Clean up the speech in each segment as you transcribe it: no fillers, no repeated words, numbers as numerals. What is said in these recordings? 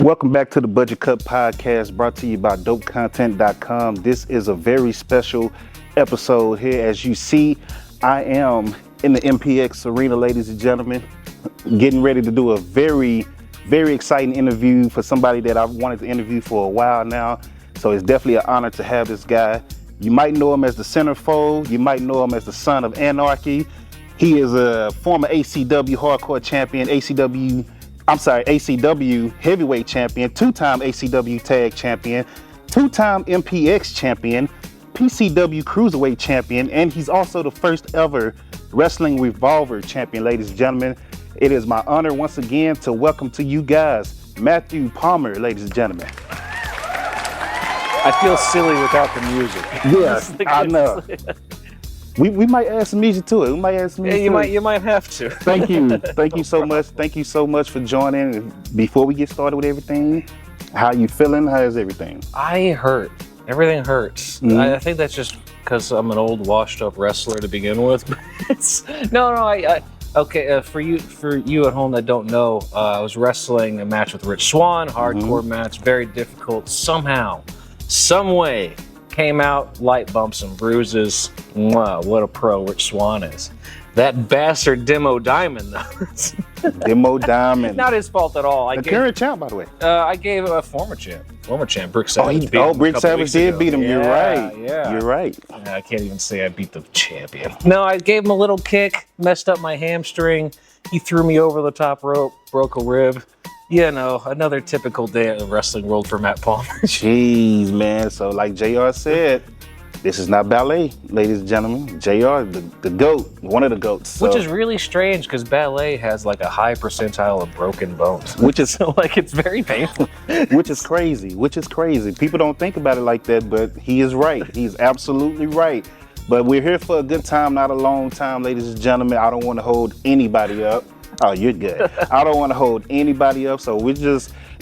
Welcome back to the Budget Cut Podcast, brought to you by DopeContent.com. This is a very special episode here. As you see, I am in the MPX arena, ladies and gentlemen, getting ready to do a very, very exciting interview for somebody that I've wanted to interview for a while now. So it's definitely an honor to have this guy. You might know him as the centerfold. You might know him as the son of anarchy. He is a former ACW hardcore champion, ACW heavyweight champion, two-time ACW tag champion, two-time MPX champion, PCW cruiserweight champion, and he's also the first ever wrestling Revolver champion, ladies and gentlemen. It is my honor once again to welcome to you guys, Matthew Palmer, ladies and gentlemen. I feel silly without the music. Yes, I know. We might add some music to it. We might add some music to it. You might have to. Thank you. Thank you so much. Thank you so much for joining. Before we get started with everything, how you feeling? How's everything? I hurt. Everything hurts. Mm-hmm. I think that's just because I'm an old, washed-up wrestler to begin with. Okay. For you at home that don't know, I was wrestling a match with Rich Swann, hardcore match, very difficult. Somehow, some way. Came out, light bumps and bruises. Wow, what a pro Rich Swann is. That bastard Demo Diamond, though. Demo Diamond. Not his fault at all. The current champ, by the way. I gave a former champ, Brick Savage. Brick Savage did beat him. Yeah, You're right. Yeah. You're right. I can't even say I beat the champion. No, I gave him a little kick, messed up my hamstring. He threw me over the top rope, broke a rib. You know, another typical day of the wrestling world for Matt Palmer. Jeez, man. So like JR said, this is not ballet, ladies and gentlemen. JR, the GOAT, one of the GOATs. So. Which is really strange because ballet has like a high percentile of broken bones. Which is so like it's very painful. Which is crazy. People don't think about it like that, but he is right. He's absolutely right. But we're here for a good time, not a long time, ladies and gentlemen. I don't want to hold anybody up. Oh, you're good. I don't want to hold anybody up. So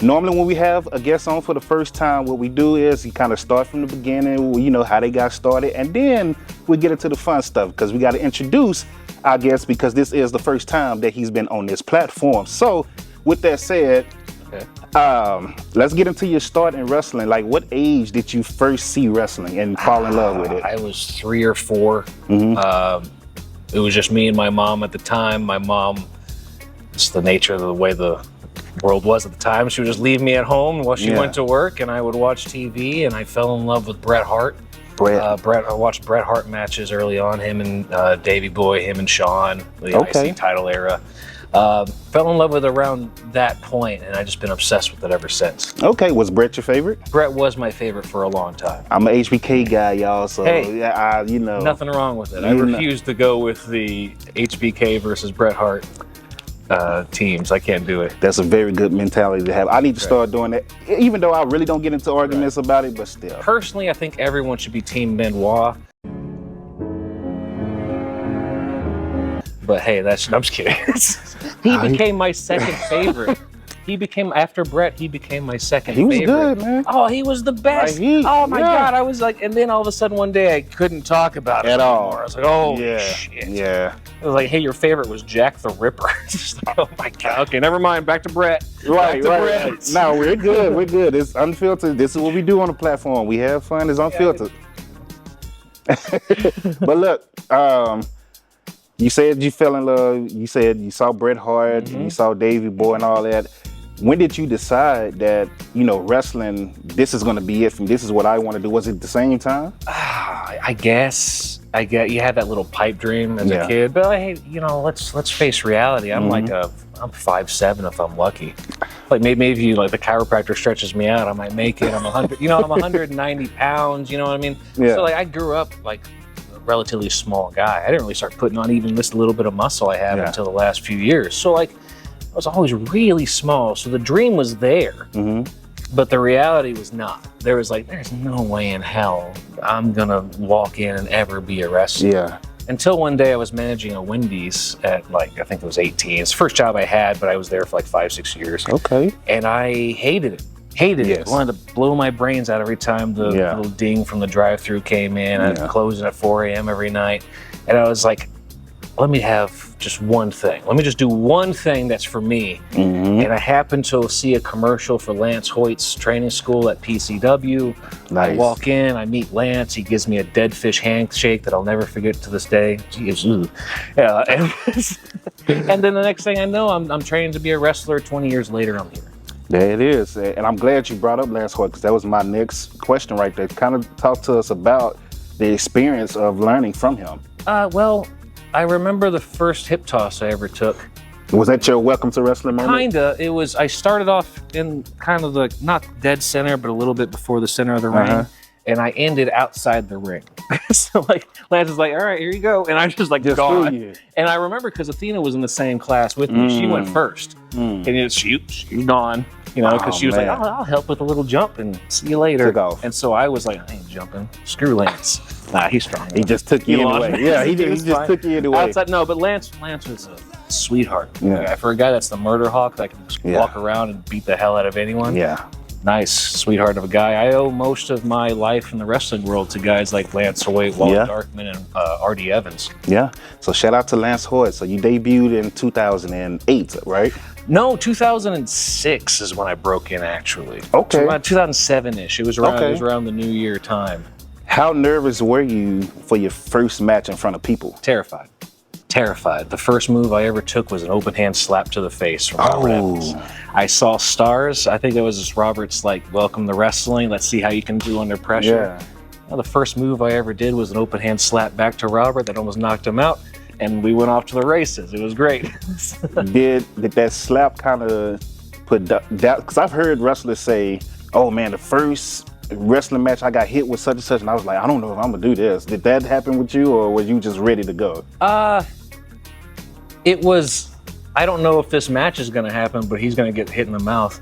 normally when we have a guest on for the first time, what we do is you kind of start from the beginning, you know, how they got started, and then we get into the fun stuff because we got to introduce our guest because this is the first time that he's been on this platform. So with that said, let's get into your start in wrestling. Like, what age did you first see wrestling and fall in love with it? I was 3 or 4. It was just me and my mom at the time. My mom, it's the nature of the way the world was at the time. She would just leave me at home while she went to work, and I would watch TV, and I fell in love with Bret Hart. I watched Bret Hart matches early on, him and Davey Boy, him and Shawn, the IC title era. Fell in love with it around that point, and I've just been obsessed with it ever since. Okay, was Bret your favorite? Bret was my favorite for a long time. I'm an HBK guy, y'all, so you know. Nothing wrong with it. I refuse to go with the HBK versus Bret Hart teams. I can't do it. That's a very good mentality to have. I need to start doing that, even though I really don't get into arguments about it, but still. Personally, I think everyone should be Team Benoit. But hey, I'm just kidding. He became my second favorite. After Bret, he became my second favorite. He was good, man. Oh, he was the best. Oh my God, I was like, and then all of a sudden one day I couldn't talk about it at all. I was like, oh shit. Yeah. It was like, hey, your favorite was Jack the Ripper. Just like, oh my God. Okay, never mind. Back to Bret. Right. No, we're good. We're good. It's unfiltered. This is what we do on the platform. We have fun. It's unfiltered. But look, you said you fell in love. You said you saw Bret Hart, you saw Davey Boy and all that. When did you decide that, you know, wrestling, this is going to be it from this is what I want to do? Was it the same time? I guess you had that little pipe dream as a kid, but hey, you know, let's face reality. I'm I'm 5'7" if I'm lucky. Like maybe if you, like, the chiropractor stretches me out, I might make it. I'm 100, you know, I'm 190 pounds, you know what I mean? Yeah. So like I grew up like a relatively small guy. I didn't really start putting on even this little bit of muscle I have until the last few years. So like I was always really small. So the dream was there, but the reality was not. There was like, there's no way in hell I'm gonna walk in and ever be a wrestler. Yeah. Until one day I was managing a Wendy's at like, I think it was 18. It's the first job I had, but I was there for like 5-6 years. Okay. And I hated it. It. Wanted to blow my brains out every time the little ding from the drive-thru came in. I'd close it at 4 a.m. every night. And I was like, let me have just one thing. Let me just do one thing that's for me. And I happened to see a commercial for Lance Hoyt's training school at PCW. Nice. I walk in, I meet Lance. He gives me a dead fish handshake that I'll never forget to this day. Jeez, yeah, and then the next thing I know, I'm training to be a wrestler. 20 years later, I'm here. There it is. And I'm glad you brought up Lance Hoyt, because that was my next question right there. Kind of talk to us about the experience of learning from him. Well, I remember the first hip toss I ever took. Was that your welcome to wrestling moment? Kinda. It was. I started off in kind of the not dead center, but a little bit before the center of the ring, and I ended outside the ring. So like Lance was like, "All right, here you go," and I just like gone. And I remember because Athena was in the same class with me. She went first, and she's gone. You know, because she was like, "Oh, I'll help with a little jump and see you later." And so I was like, "I ain't jumping. Screw Lance. Nah, he's strong. He just took you anyway." Yeah, he just took you anyway. Outside, no, but Lance was a sweetheart. Yeah. For a guy that's the murder hawk that can just walk around and beat the hell out of anyone. Yeah. Nice, sweetheart of a guy. I owe most of my life in the wrestling world to guys like Lance Hoyt, Walt Darkman, and R.D. Evans. Yeah. So shout out to Lance Hoyt. So you debuted in 2008, right? No, 2006 is when I broke in, actually. Okay. So around 2007-ish. It was around the New Year time. How nervous were you for your first match in front of people? Terrified. The first move I ever took was an open hand slap to the face from Robert Evans. I saw stars. I think it was just Robert's like, welcome to wrestling. Let's see how you can do under pressure. Yeah. Well, the first move I ever did was an open hand slap back to Robert that almost knocked him out. And we went off to the races. It was great. Did that slap kind of put doubt? Because I've heard wrestlers say, oh man, the first wrestling match I got hit with such and such, and I was like, I don't know if I'm gonna do this. Did that happen with you, or were you just ready to go? It was, I don't know if this match is gonna happen, but he's gonna get hit in the mouth.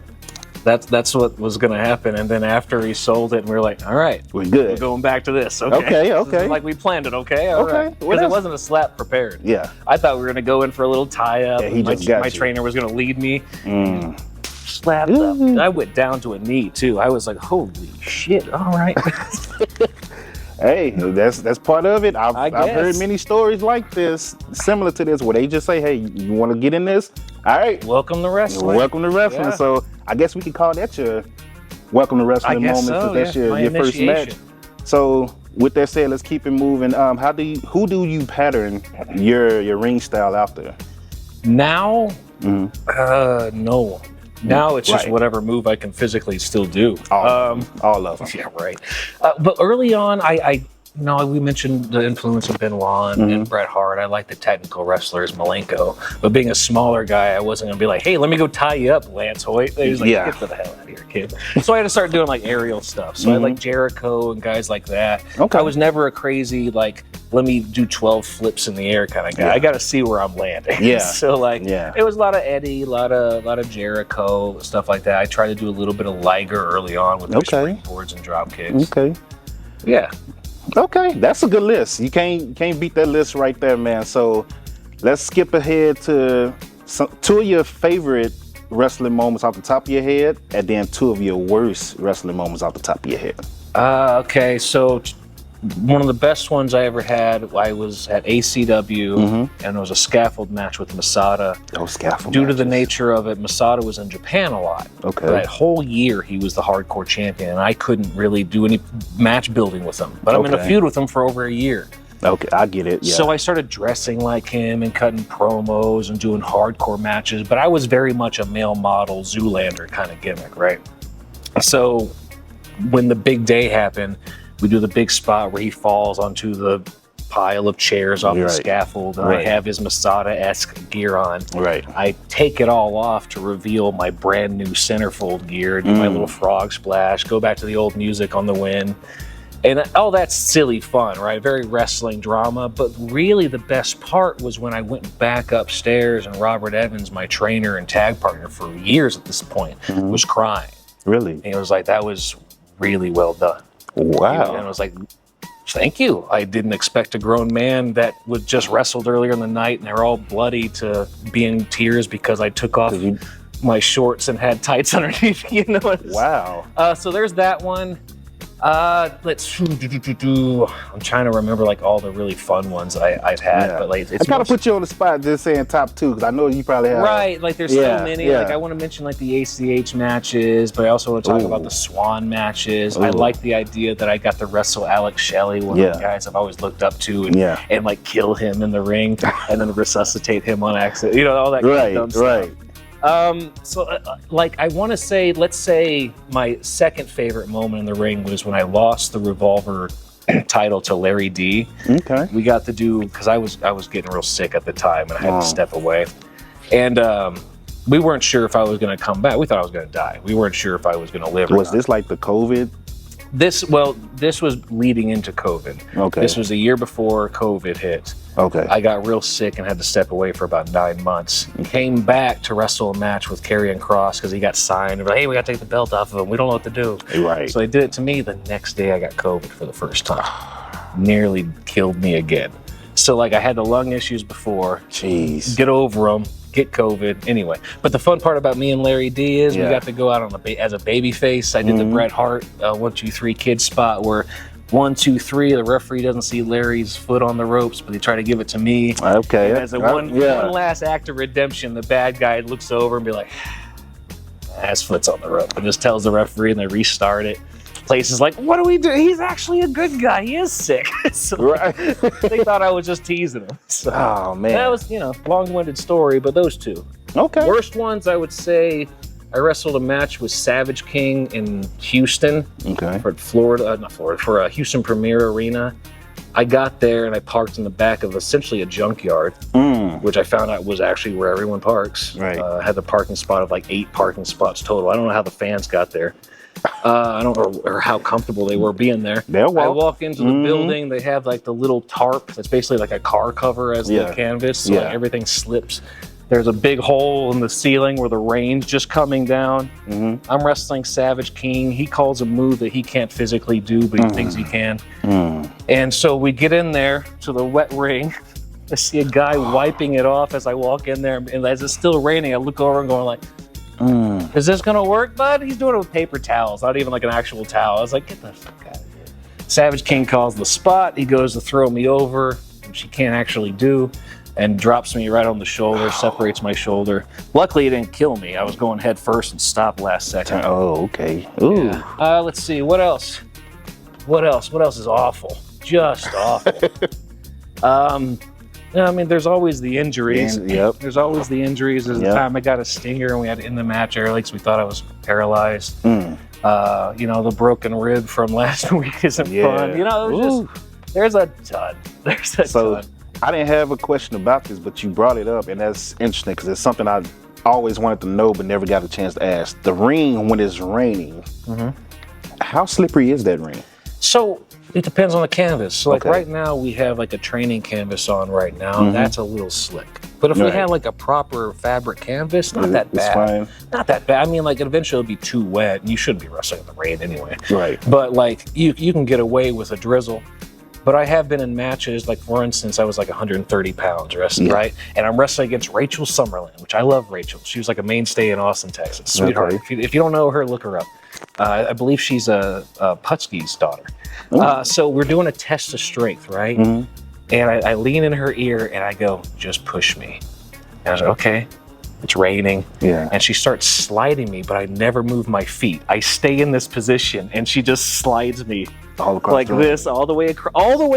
That's what was gonna happen. And then after he sold it, and we were like, all right, we're good. We're going back to this. Okay. Okay. Like we planned it. Okay. All right. Because it wasn't a slap prepared. Yeah. I thought we were gonna go in for a little tie up. Yeah, my trainer was gonna lead me. Slapped up. And I went down to a knee too. I was like, holy shit. All right. Hey, that's part of it. I've heard many stories like this, similar to this, where they just say, hey, you want to get in this? All right. Welcome to wrestling. Welcome to wrestling. Yeah. So I guess we could call that your welcome to wrestling moment, because that's your first match. So with that said, let's keep it moving. Who do you pattern your ring style after? Now, no one. Now it's just whatever move I can physically still do. All of them. Yeah, right. But early on, we mentioned the influence of Benoit and Bret Hart. I like the technical wrestlers, Malenko. But being a smaller guy, I wasn't going to be like, hey, let me go tie you up, Lance Hoyt. He was like, get the hell out of here, kid. So I had to start doing like aerial stuff. So I like Jericho and guys like that. Okay. I was never a crazy, like, let me do 12 flips in the air kind of guy. I got to see where I'm landing. Yeah. So like, it was a lot of Eddie, a lot of Jericho, stuff like that. I tried to do a little bit of Liger early on with my springboards and drop kicks. Okay. Yeah. Okay, that's a good list. You can't beat that list right there, man. So let's skip ahead to two of your favorite wrestling moments off the top of your head, and then two of your worst wrestling moments off the top of your head. Okay, so one of the best ones I ever had, I was at ACW, and it was a scaffold match with Masada. Oh, scaffold Due to the nature of it, Masada was in Japan a lot. Okay. That whole year, he was the hardcore champion, and I couldn't really do any match building with him. But I'm in a feud with him for over a year. Okay, I get it. Yeah. So I started dressing like him and cutting promos and doing hardcore matches, but I was very much a male model, Zoolander kind of gimmick, right? So when the big day happened, we do the big spot where he falls onto the pile of chairs off the scaffold, and I have his Masada-esque gear on. Right. I take it all off to reveal my brand new centerfold gear, do my little frog splash, go back to the old music on the win. And all that's silly fun, right? Very wrestling drama. But really the best part was when I went back upstairs and Robert Evans, my trainer and tag partner for years at this point, was crying. Really? And it was like, that was really well done. Wow. And I was like, thank you. I didn't expect a grown man that was just wrestled earlier in the night and they're all bloody to be in tears because I took off my shorts and had tights underneath, you know? Wow. So there's that one. I'm trying to remember like all the really fun ones I've had, but like it's kind of put you on the spot just saying top 2 because I know you probably have. Right, like there's so many. Like I want to mention like the ACH matches, but I also want to talk about the Swan matches. I like the idea that I got to wrestle Alex Shelley, one of the guys I've always looked up to, and like kill him in the ring and then resuscitate him on accident. You know, all that kind of dumb stuff. Like I want to say, let's say my second favorite moment in the ring was when I lost the Revolver title to Larry D. Okay. We got to do, because I was getting real sick at the time and I had to step away. And we weren't sure if I was going to come back. We thought I was going to die. We weren't sure if I was going to live or not. Was this like the COVID? This was leading into COVID. Okay. This was a year before COVID hit. Okay. I got real sick and had to step away for about 9 months. Came back to wrestle a match with Karrion Kross because he got signed. And like, hey, we got to take the belt off of him. We don't know what to do. Right. So they did it to me. The next day I got COVID for the first time. Nearly killed me again. So like I had the lung issues before. Jeez. Get over them. Get COVID. Anyway. But the fun part about me and Larry D is we got to go out on as a baby face. I did the Bret Hart 1, 2, 3 kid spot where 1, 2, 3, the referee doesn't see Larry's foot on the ropes, but they try to give it to me. Okay. And as one last act of redemption, the bad guy looks over and be like, his foot's on the rope, and just tells the referee, and they restart it. Place is like, what do we do? He's actually a good guy. He is sick. So they thought I was just teasing him. So oh man, that was long-winded story, but those two. Okay. Worst ones, I would say. I wrestled a match with Savage King in Houston for for Houston Premier Arena. I got there and I parked in the back of essentially a junkyard, which I found out was actually where everyone parks. Right. Had the parking spot of like 8 parking spots total. I don't know how the fans got there. I don't know or how comfortable they were being there. I walk into the building. They have like the little tarp that's basically like a car cover as the canvas. So like everything slips. There's a big hole in the ceiling where the rain's just coming down. I'm wrestling Savage King. He calls a move that he can't physically do, but he thinks he can. And so we get in there to the wet ring. I see a guy wiping it off as I walk in there. And as it's still raining, I look over and going like, is this going to work, bud? He's doing it with paper towels, not even like an actual towel. I was like, get the fuck out of here. Savage King calls the spot. He goes to throw me over, which he can't actually do, and drops me right on the shoulder, separates my shoulder. Luckily, it didn't kill me. I was going head first and stopped last second. Oh, okay. Ooh. Yeah. Let's see. What else? What else is awful? Just awful. I mean, there's always the injuries. There's always the injuries. There's the time I got a stinger and we had to end the match early because we thought I was paralyzed. The broken rib from last week isn't fun. It was just, there's a ton. There's a ton. I didn't have a question about this, but you brought it up, and that's interesting because it's something I always wanted to know but never got a chance to ask. The ring, when it's raining, how slippery is that ring? So it depends on the canvas. So like right now we have like a training canvas on right now. That's a little slick. But if we had like a proper fabric canvas, not that bad. Fine. Not that bad. I mean, like eventually it'll be too wet and you shouldn't be wrestling in the rain anyway. Right. But like you can get away with a drizzle. But I have been in matches, like for instance, I was like 130 pounds wrestling, right? And I'm wrestling against Rachel Summerlin, which I love Rachel. She was like a mainstay in Austin, Texas. Sweetheart. If you don't know her, look her up. I believe she's Putski's daughter. So we're doing a test of strength, right? And I lean in her ear and I go, just push me. And I was like, okay. It's raining. And she starts sliding me, but I never move my feet. I stay in this position and she just slides me like this all the way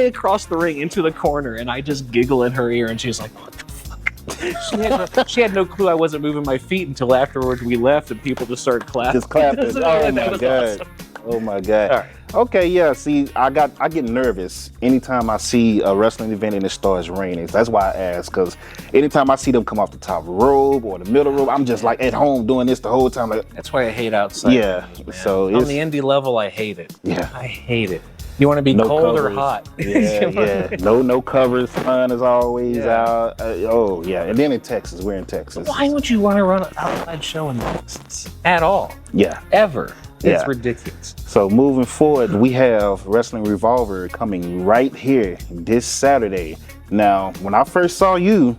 across the ring into the corner, and I just giggle in her ear and she's like, what the fuck? She had no clue I wasn't moving my feet until afterwards we left and people just started clapping. Just clapping. Oh my God. Awesome. Oh my God. All right. Okay, yeah, see, I get nervous anytime I see a wrestling event and it starts raining. That's why I ask, because anytime I see them come off the top rope or the middle rope, I'm just like at home doing this the whole time. Like, that's why I hate outside. Yeah, so on the indie level, I hate it. Yeah. I hate it. You want to be cold or hot. Yeah. No covers. Sun is always out. And then in Texas, we're in Texas. Why would you want to run an outside show in Texas at all? Yeah. Ever. It's ridiculous. So moving forward, we have Wrestling Revolver coming right here this Saturday. Now, when I first saw you,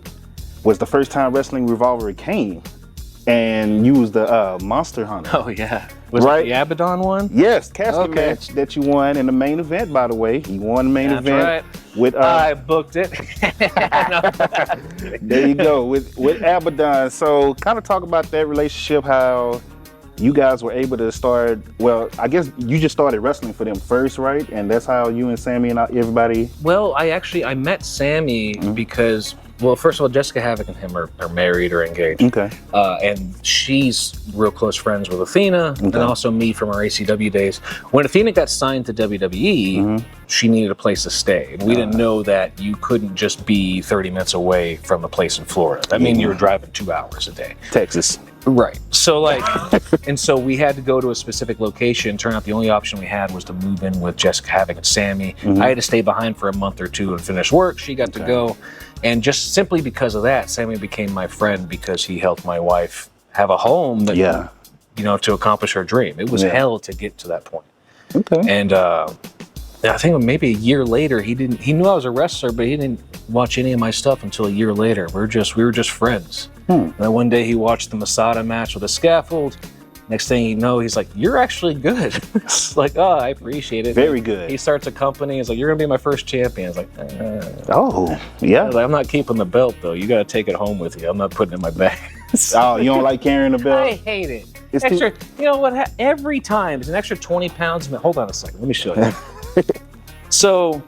was the first time Wrestling Revolver came, and you was the Monster Hunter. Oh yeah. Was right? it the Abaddon one? Yes, casket match that you won in the main event, by the way. You won the main event. Right. With I booked it. There you go, with Abaddon. So kind of talk about that relationship, how you guys were able to start, well, I guess you just started wrestling for them first, right? And that's how you and Sammy and everybody... Well, I met Sammy because, well, first of all, Jessica Havoc and him are married or engaged. Okay. And she's real close friends with Athena, and also me from our ACW days. When Athena got signed to WWE, she needed a place to stay. And we didn't know that you couldn't just be 30 minutes away from a place in Florida. That means you were driving 2 hours a day. Texas. Right. So like, and so we had to go to a specific location. Turned out the only option we had was to move in with Jessica Havoc and Sammy. I had to stay behind for a month or two and finish work. She got to go. And just simply because of that, Sammy became my friend because he helped my wife have a home that, you know, to accomplish her dream. It was hell to get to that point. Okay. And I think maybe a year later, he knew I was a wrestler, but he didn't watch any of my stuff until a year later. We were just friends. And then one day he watched the Masada match with a scaffold. Next thing you know, he's like, "You're actually good." It's like, "Oh, I appreciate it." Very good. He starts a company. He's like, "You're gonna be my first champion." I was like, "Oh, yeah." I was like, "I'm not keeping the belt though. You got to take it home with you. I'm not putting it in my bag." Oh, you don't like carrying the belt? I hate it. It's extra. You know what? Every time it's an extra 20 pounds. Hold on a second. Let me show you. So,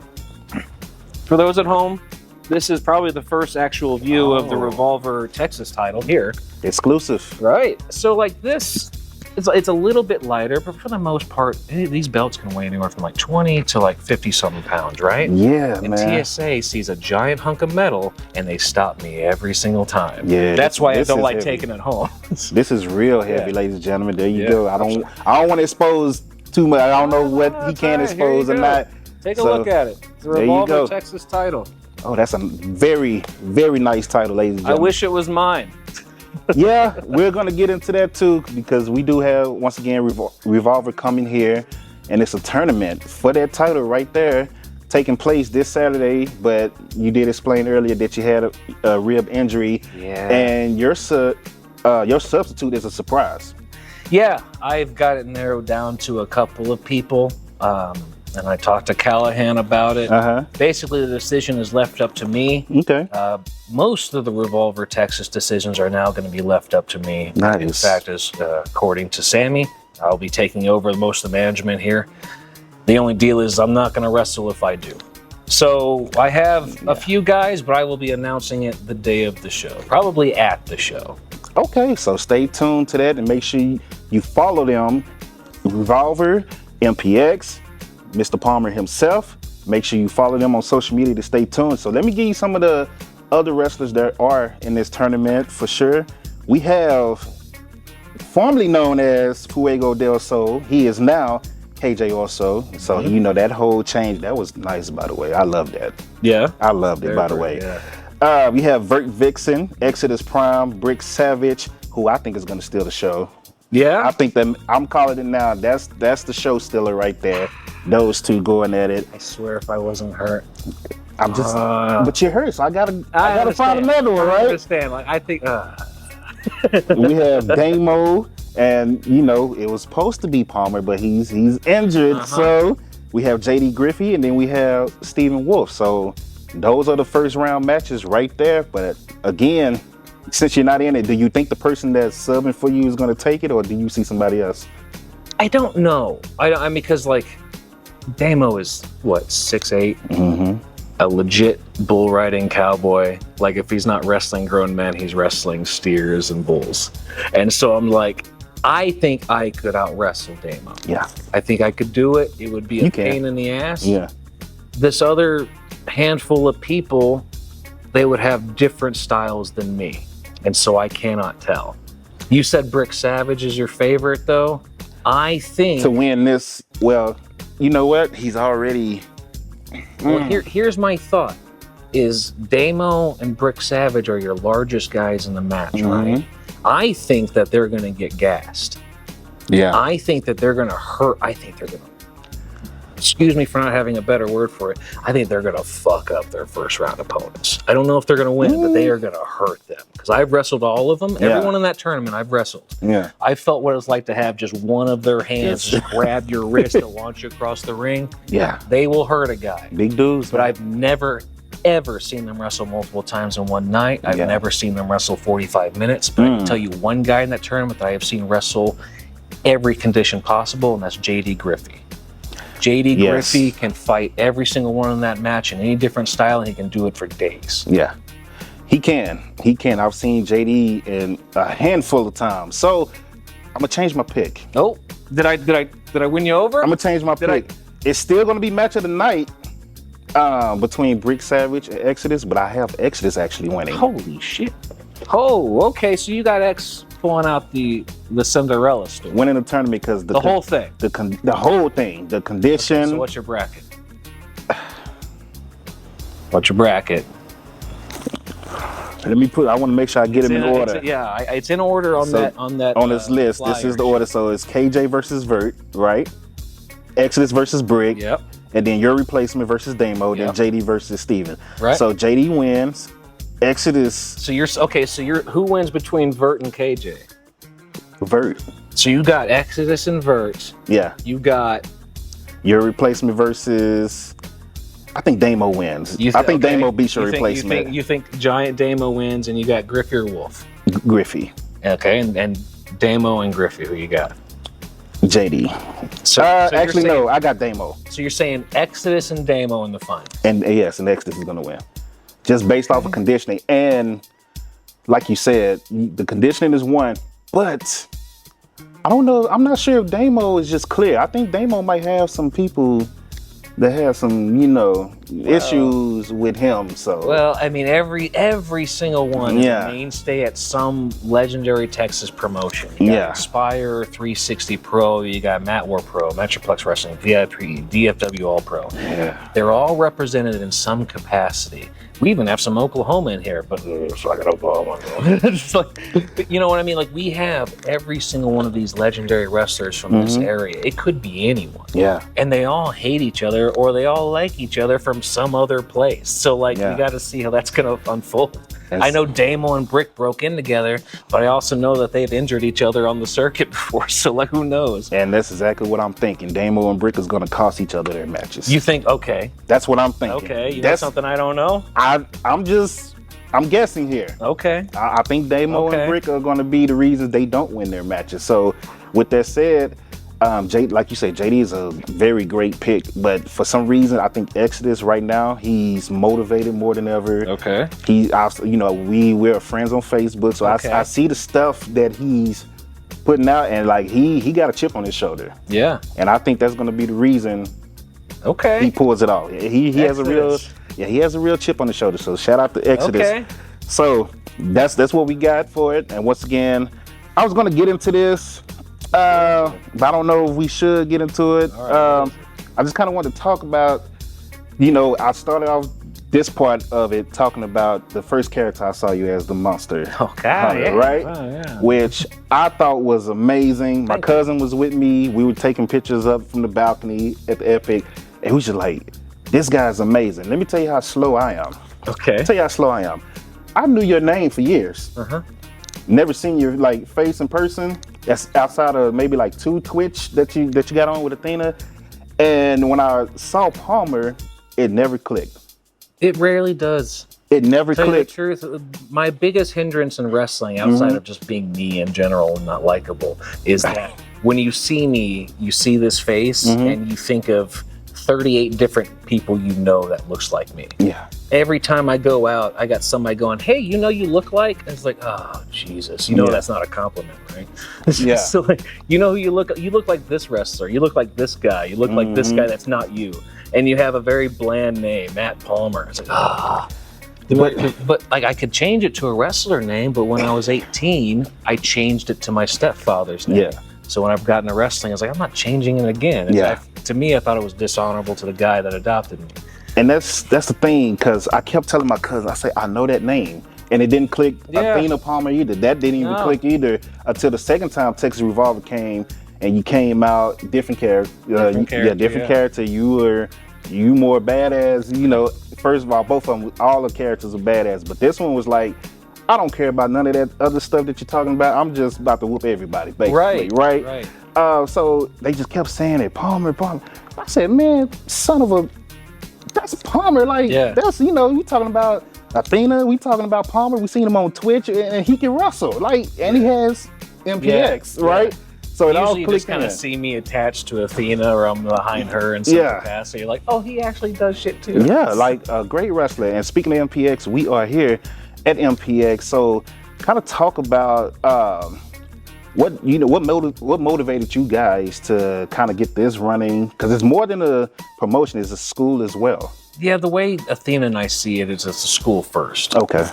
for those at home, this is probably the first actual view of the Revolver Texas title here. Exclusive. Right. So like this, it's a little bit lighter, but for the most part, these belts can weigh anywhere from like 20 to like 50-something pounds, right? Yeah, and man. TSA sees a giant hunk of metal, and they stop me every single time. Yeah. That's why I don't like taking it home. This is real heavy, ladies and gentlemen. There you go. I don't want to expose too much. I don't know what he can expose or not. Take a look at it. The Revolver Texas title. Oh, that's a very, very nice title, ladies and gentlemen. I wish it was mine. Yeah, we're going to get into that too, because we do have, once again, Revolver coming here, and it's a tournament for that title right there, taking place this Saturday. But you did explain earlier that you had a rib injury, and your substitute is a surprise. Yeah, I've got it narrowed down to a couple of people. And I talked to Callahan about it. Basically, the decision is left up to me. Okay. Most of the Revolver Texas decisions are now going to be left up to me. Nice. In fact, according to Sammy, I'll be taking over most of the management here. The only deal is I'm not going to wrestle if I do. So I have a few guys, but I will be announcing it the day of the show, probably at the show. Okay, so stay tuned to that and make sure you follow them. Revolver, MPX, Mr. Palmer himself. Make sure you follow them on social media to stay tuned. So let me give you some of the other wrestlers that are in this tournament for sure. We have formerly known as Puego Delo. He is now KJ also. So you know that whole change, that was nice, by the way. I love that. Yeah. I loved it, by the way. Yeah. We have Vert Vixen, Exodus Prime, Brick Savage, who I think is going to steal the show. Yeah, I think that I'm calling it now. That's the show stealer right there. Those two going at it. I swear, if I wasn't hurt, I'm just. But you're hurt, so I gotta find another one, right? I understand. Like I think. We have Damo, and you know it was supposed to be Palmer, but he's injured. So we have JD Griffy, and then we have Stephen Wolf. So those are the first round matches right there. But again, since you're not in it, do you think the person that's subbing for you is going to take it, or do you see somebody else? I don't know. I mean, because like Damo is what, 6'8", a legit bull riding cowboy. Like if he's not wrestling grown men, he's wrestling steers and bulls. And so I'm like, I think I could out wrestle Damo. Yeah, I think I could do it. It would be a pain in the ass. Yeah. This other handful of people, they would have different styles than me. And so I cannot tell. You said Brick Savage is your favorite, though. I think to win this, well, you know what? He's already. Well, here's my thought: is Damo and Brick Savage are your largest guys in the match, right? I think that they're going to get gassed. Yeah. I think that they're going to hurt. I think they're going to excuse me for not having a better word for it, I think they're going to fuck up their first round opponents. I don't know if they're going to win, but they are going to hurt them. Because I've wrestled all of them. Everyone in that tournament, I've wrestled. Yeah. I felt what it's like to have just one of their hands just grab your wrist and launch you across the ring. Yeah. They will hurt a guy. Big dudes. But I've never, ever seen them wrestle multiple times in one night. I've never seen them wrestle 45 minutes. But I can tell you one guy in that tournament that I have seen wrestle every condition possible, and that's JD Griffy. JD Griffy can fight every single one in that match in any different style, and he can do it for days. Yeah, he can. I've seen JD in a handful of times. So I'm gonna change my pick. Oh, did I win you over? I'm gonna change my pick. It's still gonna be match of the night between Brick Savage and Exodus, but I have Exodus actually winning. Holy shit! Oh, okay. So you got X pulling out the Cinderella story. Winning the tournament because the whole thing. The whole thing. The condition. Okay, so what's your bracket? What's your bracket? Let me I want to make sure I get them in order. It's in order on this list. This is the order. So it's KJ versus Vert, right? Exodus versus Brick. Yep. And then your replacement versus Damo. Then JD versus Steven. Right. So JD wins. Exodus. So you're who wins between Vert and KJ? Vert. So you got Exodus and Vert. Yeah. You got your replacement versus. I think Damo wins. I think Damo beats your replacement. You think Giant Damo wins, and you got Griffy or Wolf? Griffy. Okay, and Damo and Griffy, who you got? JD. So actually, no, I got Damo. So you're saying Exodus and Damo in the final? And yes, and Exodus is going to win. Just based off of conditioning. And like you said, the conditioning is one, but I don't know. I'm not sure if Damo is just clear. I think Damo might have some people that have some, issues with him. So I mean, every single one is a mainstay at some legendary Texas promotion. You got Inspire, 360 Pro, you got Mat War Pro, Metroplex Wrestling, VIP, DFW All Pro. Yeah. They're all represented in some capacity. We even have some Oklahoma in here, but it's like an Oklahoma. It's like, but you know what I mean? Like, we have every single one of these legendary wrestlers from this area. It could be anyone. Yeah. And they all hate each other, or they all like each other from some other place. So, we got to see how that's going to unfold. I know Damo and Brick broke in together, but I also know that they've injured each other on the circuit before. So, who knows? And that's exactly what I'm thinking. Damo and Brick is going to cost each other their matches. You think? Okay. That's what I'm thinking. Okay. You know something I don't know? I'm guessing here. Okay. I think Damo and Brick are going to be the reasons they don't win their matches. So, with that said, like you said, JD is a very great pick, but for some reason, I think Exodus right now, he's motivated more than ever. Okay. We're friends on Facebook, so I see the stuff that he's putting out, and he got a chip on his shoulder. Yeah. And I think that's going to be the reason. Okay. He pulls it off. He has a real chip on his shoulder. So shout out to Exodus. Okay. So that's what we got for it. And once again, I was going to get into this. But I don't know if we should get into it. Right, I just kind of want to talk about, I started off this part of it talking about the first character I saw you as, the Monster Hunter, right? Oh, yeah. Which I thought was amazing. My cousin was with me. We were taking pictures up from the balcony at the Epic, and we was just like, this guy's amazing. Let me tell you how slow I am. Okay. Tell you how slow I am. I knew your name for years. Never seen your face in person. That's outside of maybe 2 Twitch that you got on with Athena. And when I saw Palmer, it never clicked. It rarely does. It never clicked. Tell you the truth, my biggest hindrance in wrestling, outside of just being me in general and not likable, is that when you see me, you see this face and you think of 38 different people that looks like me. Yeah. Every time I go out, I got somebody going, hey, you look like? And it's like, oh, Jesus. That's not a compliment, right? Yeah. So who you look like this wrestler. You look like this guy. You look like this guy that's not you. And you have a very bland name, Matt Palmer. It's like, But I could change it to a wrestler name, but when I was 18, I changed it to my stepfather's name. Yeah. So when I've gotten to wrestling, I was like, I'm not changing it again. To me, I thought it was dishonorable to the guy that adopted me. And that's the thing, because I kept telling my cousin, I say, I know that name. And it didn't click Athena Palmer either. That didn't even click either until the second time Texas Revolver came and you came out different character. Different character. You more badass. You know, first of all, both of them, all the characters are badass, but this one was like, I don't care about none of that other stuff that you're talking about. I'm just about to whoop everybody, basically, right? So they just kept saying it, Palmer. I said, man, son of a, that's Palmer. Like, that's, you know, you talking about Athena, we talking about Palmer. We seen him on Twitch, and he can wrestle, like, and he has MPX, right? So it all clicked. You just kind of see me attached to Athena, or I'm behind her in some capacity. You're like, oh, he actually does shit too. Yeah, like a great wrestler. And speaking of MPX, we are here at MPX. So kind of talk about what motivated you guys to kind of get this running, because it's more than a promotion, it's a school as well. Yeah, the way Athena and I see it is it's a school first. Okay.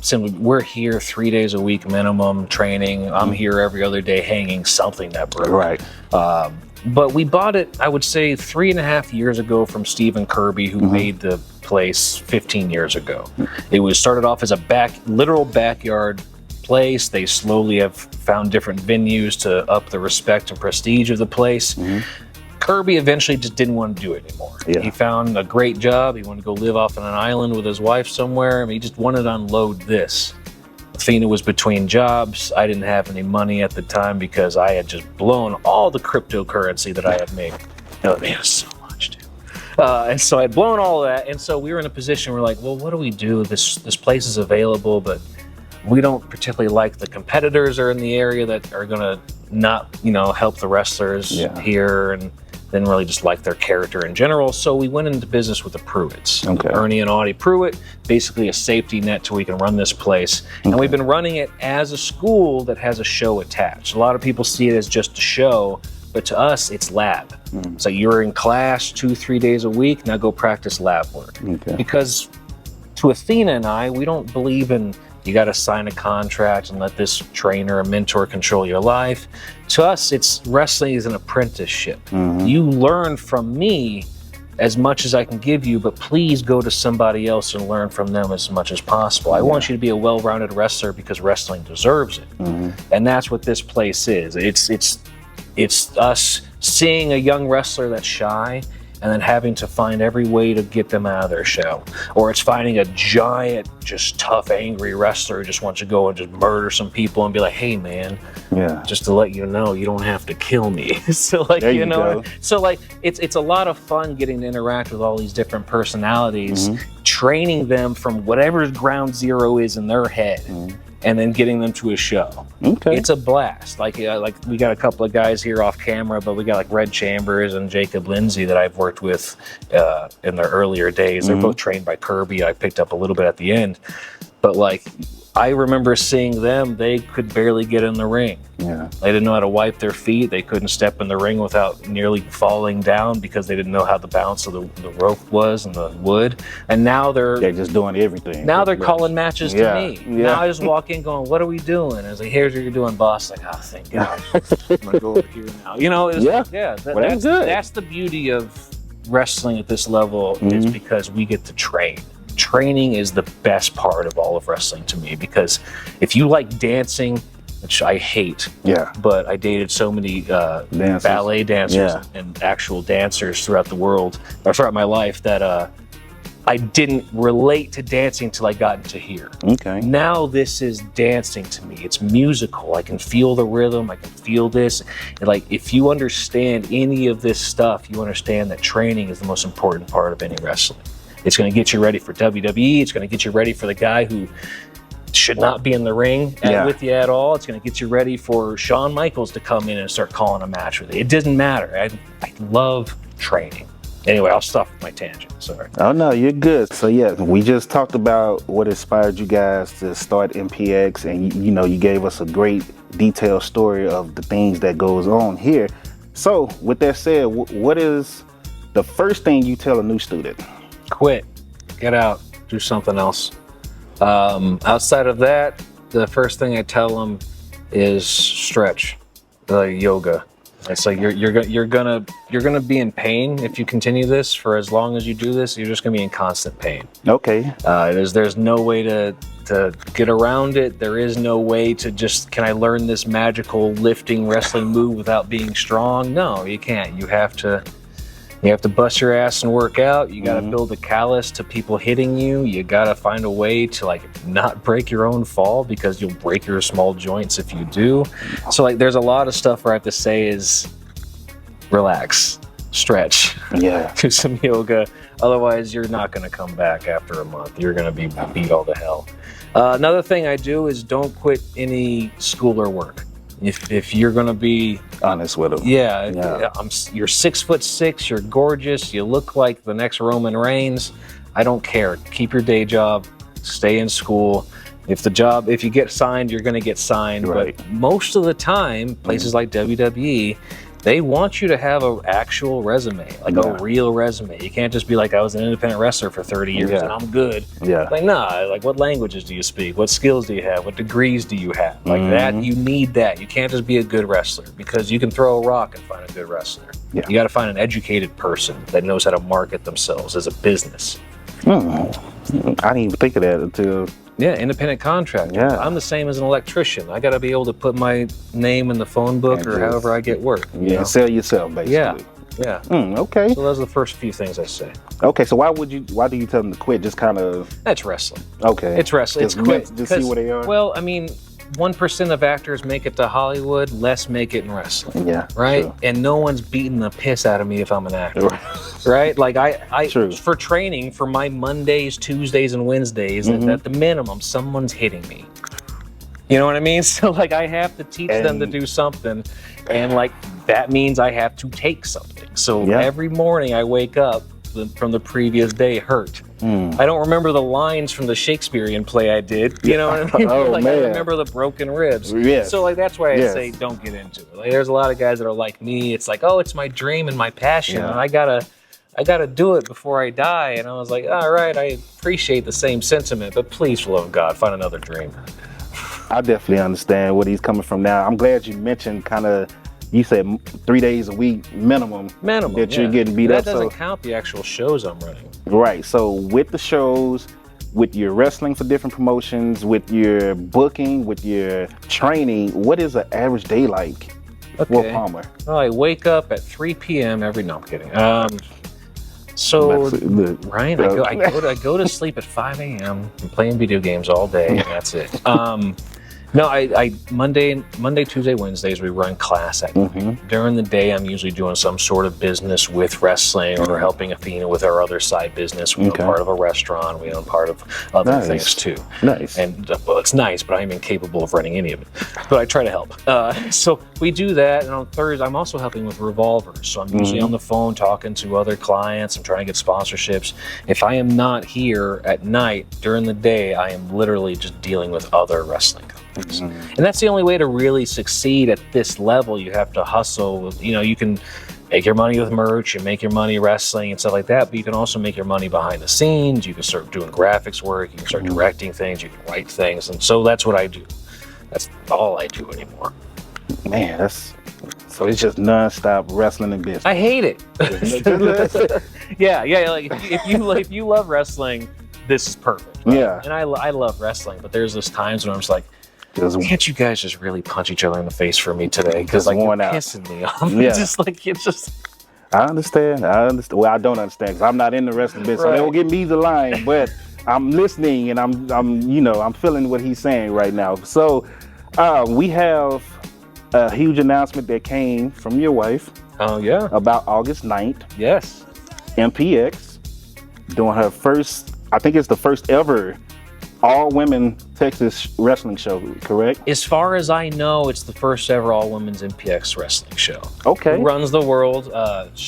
Simply, we're here 3 days a week minimum training. I'm here every other day hanging something that broke. Right. But we bought it, I would say, 3.5 years ago from Stephen Kirby, who made the place 15 years ago. It was started off as a literal backyard place. They slowly have found different venues to up the respect and prestige of the place. Kirby eventually just didn't want to do it anymore. He found a great job. He wanted to go live off on an island with his wife somewhere. I mean, he just wanted to unload this. Athena was between jobs. I didn't have any money at the time because I had just blown all the cryptocurrency that I had made. Oh, man, so much, dude. And so I had blown all that. And so we were in a position where we're like, well, what do we do? This place is available, but we don't particularly like the competitors are in the area that are going to not, you know, help the wrestlers here, and didn't really just like their character in general. So we went into business with the Pruitts. Ernie and Audie Pruitt, basically a safety net till we can run this place. And we've been running it as a school that has a show attached. A lot of people see it as just a show, but to us, it's lab. So you're in class 2-3 days a week, now go practice lab work. Because to Athena and I, we don't believe in you got to sign a contract and let this trainer or mentor control your life. To us, it's wrestling is an apprenticeship. You learn from me as much as I can give you, but please go to somebody else and learn from them as much as possible. I want you to be a well-rounded wrestler because wrestling deserves it. And that's what this place is. It's us seeing a young wrestler that's shy and then having to find every way to get them out of their shell. Or it's finding a giant, just tough, angry wrestler who just wants to go and just murder some people and be like, hey man, just to let you know, you don't have to kill me. So like, you know, so like, it's a lot of fun getting to interact with all these different personalities, training them from whatever ground zero is in their head. And then getting them to a show. It's a blast. Like we got a couple of guys here off camera, but we got like Red Chambers and Jacob Lindsay that I've worked with in their earlier days. They're both trained by Kirby. I picked up a little bit at the end, but like I remember seeing them, they could barely get in the ring. They didn't know how to wipe their feet. They couldn't step in the ring without nearly falling down because they didn't know how the balance of the rope was and the wood. And now they're just doing everything. Now they're calling matches to me. Now I just walk in going, what are we doing? I was like, here's what you're doing, boss. Like, oh, thank God. I'm going to go over here now. You know, that's the beauty of wrestling at this level is because we get to train. Training is the best part of all of wrestling to me, because if you like dancing, which I hate, but I dated so many ballet dancers and actual dancers throughout the world, or throughout my life, that I didn't relate to dancing till I got into here. Now this is dancing to me. It's musical. I can feel the rhythm. I can feel this. And like, if you understand any of this stuff, you understand that training is the most important part of any wrestling. It's going to get you ready for WWE. It's going to get you ready for the guy who should not be in the ring with you at all. It's going to get you ready for Shawn Michaels to come in and start calling a match with you. It doesn't matter. I love training. Anyway, I'll stop with my tangent. Sorry. Oh, no, you're good. So, yeah, we just talked about what inspired you guys to start MPX. And, you know, you gave us a great detailed story of the things that goes on here. So, with that said, what is the first thing you tell a new student? Quit, get out, do something else. Outside of that, the first thing I tell them is stretch, yoga. I say you're gonna be in pain if you continue this for as long as you do this. You're just gonna be in constant pain. Okay. There's no way to to get around it. There is no way to just, can I learn this magical lifting wrestling move without being strong? No, you can't. You have to bust your ass and work out. You got to build a callus to people hitting you. You got to find a way to like not break your own fall, because you'll break your small joints if you do. So like there's a lot of stuff where I have to say is relax, stretch, do some yoga. Otherwise, you're not going to come back after a month. You're going to be beat all to hell. Another thing I do is don't quit any school or work. If you're going to be honest with them. You're 6'6", you're gorgeous, you look like the next Roman Reigns. I don't care. Keep your day job, stay in school. If you get signed, you're going to get signed. Right. But most of the time, places like WWE, they want you to have an actual resume, like a real resume. You can't just be like, I was an independent wrestler for 30 years and I'm good. Like, nah, like what languages do you speak? What skills do you have? What degrees do you have? Like that, you need that. You can't just be a good wrestler, because you can throw a rock and find a good wrestler. You got to find an educated person that knows how to market themselves as a business. I didn't even think of that until... independent contractor. I'm the same as an electrician. I got to be able to put my name in the phone book or however I get work. Sell yourself, basically. Okay. So those are the first few things I say. Okay, so why do you tell them to quit? Just kind of... That's wrestling. Okay. It's wrestling. It's quit. Just see where they are? Well, I mean, 1% of actors make it to Hollywood, less make it in wrestling. Right? True. And no one's beating the piss out of me if I'm an actor. Right? Like I for training for my Mondays, Tuesdays, and Wednesdays, at the minimum, someone's hitting me. You know what I mean? So like I have to teach them to do something, and like that means I have to take something. So every morning I wake up from the previous day hurt. I don't remember the lines from the Shakespearean play I did. You know what I mean? I remember the broken ribs. So like that's why I say don't get into it. Like there's a lot of guys that are like me. It's like, oh, it's my dream and my passion, and I gotta do it before I die. And I was like, all right, I appreciate the same sentiment, but please, for the love of God, find another dream. I definitely understand what he's coming from now. I'm glad you mentioned you said 3 days a week minimum that you're getting beat up. That doesn't count the actual shows I'm running. Right. So with the shows, with your wrestling for different promotions, with your booking, with your training, what is an average day like for Palmer? Well, I wake up at 3 p.m. every. No, I'm kidding. Right, I go to sleep at 5 a.m. I'm playing video games all day, and that's it. No, I Monday, Tuesday, Wednesdays, we run class at night. During the day, I'm usually doing some sort of business with wrestling or helping Athena with our other side business. We own part of a restaurant. We own part of other things too. Nice. And well, it's nice, but I'm incapable of running any of it. But I try to help. So we do that. And on Thursday, I'm also helping with Revolver. So I'm usually on the phone talking to other clients. I'm trying to get sponsorships. If I am not here at night, during the day, I am literally just dealing with other wrestling companies. And that's the only way to really succeed at this level. You have to hustle. You know, you can make your money with merch and make your money wrestling and stuff like that, but you can also make your money behind the scenes. You can start doing graphics work. You can start directing things. You can write things. And so that's what I do. That's all I do anymore. Man, so it's just nonstop wrestling and business. I hate it. Like if you love wrestling, this is perfect. Right? Yeah. And I love wrestling, but there's those times when I'm just like, can't you guys just really punch each other in the face for me today? Because like you're pissing me off. It's just. I understand. Well, I don't understand because I'm not in the wrestling business. So they don't give me the line, but I'm listening and I'm feeling what he's saying right now. So we have a huge announcement that came from your wife. Oh yeah. About August 9th. Yes. MPX doing her first. I think it's the first ever all-women Texas wrestling show, correct? As far as I know, it's the first ever all-women's MPX wrestling show. Okay. It runs the world.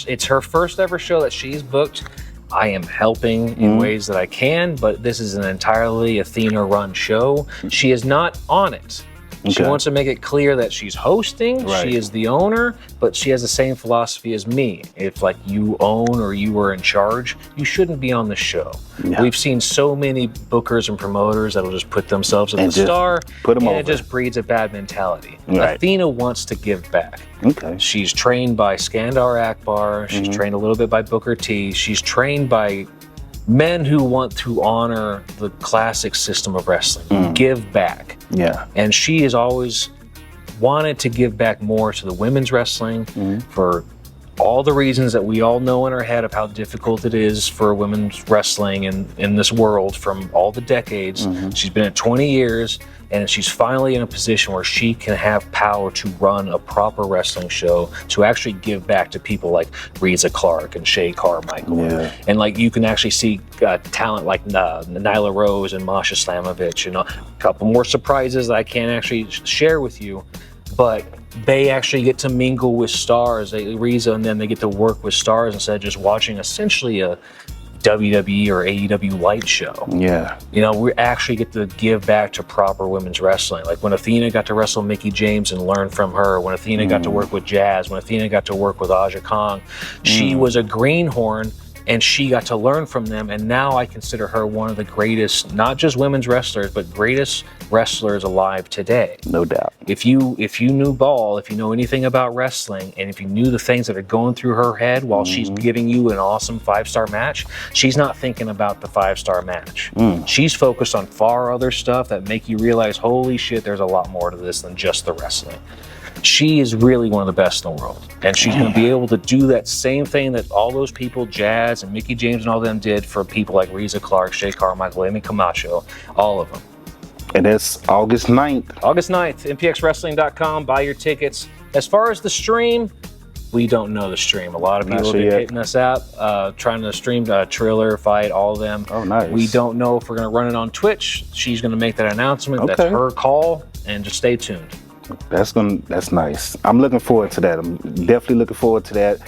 It's her first ever show that she's booked. I am helping in ways that I can, but this is an entirely Athena-run show. She is not on it. She wants to make it clear that she's hosting, she is the owner, but she has the same philosophy as me. If like you own or you were in charge, you shouldn't be on the show. Yeah. We've seen so many bookers and promoters that'll just put themselves as the star, and it just breeds a bad mentality. Right. Athena wants to give back. Okay. She's trained by Skandar Akbar, she's trained a little bit by Booker T, she's trained by men who want to honor the classic system of wrestling, give back. Yeah. And she has always wanted to give back more to the women's wrestling for all the reasons that we all know in our head of how difficult it is for women's wrestling in this world from all the decades. She's been at 20 years, and she's finally in a position where she can have power to run a proper wrestling show, to actually give back to people like Reza Clark and Shay Carmichael. Yeah. And like you can actually see talent like Nyla Rose and Masha Slamovich, and a couple more surprises that I can't actually share with you, but they actually get to mingle with stars, Reza, and then they get to work with stars instead of just watching essentially a WWE or AEW light show. Yeah. You know, we actually get to give back to proper women's wrestling. Like when Athena got to wrestle Mickie James and learn from her, when Athena got to work with Jazz, when Athena got to work with Aja Kong, she was a greenhorn and she got to learn from them. And now I consider her one of the greatest, not just women's wrestlers, but greatest wrestlers alive today. No doubt. If you knew ball, if you know anything about wrestling, and if you knew the things that are going through her head while she's giving you an awesome 5-star match, she's not thinking about the 5-star match. She's focused on far other stuff that make you realize, holy shit, there's a lot more to this than just the wrestling. She is really one of the best in the world. And she's going to be able to do that same thing that all those people, Jazz and Mickie James and all them, did for people like Reza Clark, Shay Carmichael, Amy Camacho, all of them. And that's August 9th. August 9th, mpxwrestling.com. Buy your tickets. As far as the stream, we don't know the stream. A lot of people have been hitting us up, trying to stream Triller, Fight, all of them. Oh, nice. We don't know if we're going to run it on Twitch. She's going to make that announcement. Okay. That's her call, and just stay tuned. That's nice. I'm looking forward to that. I'm definitely looking forward to that.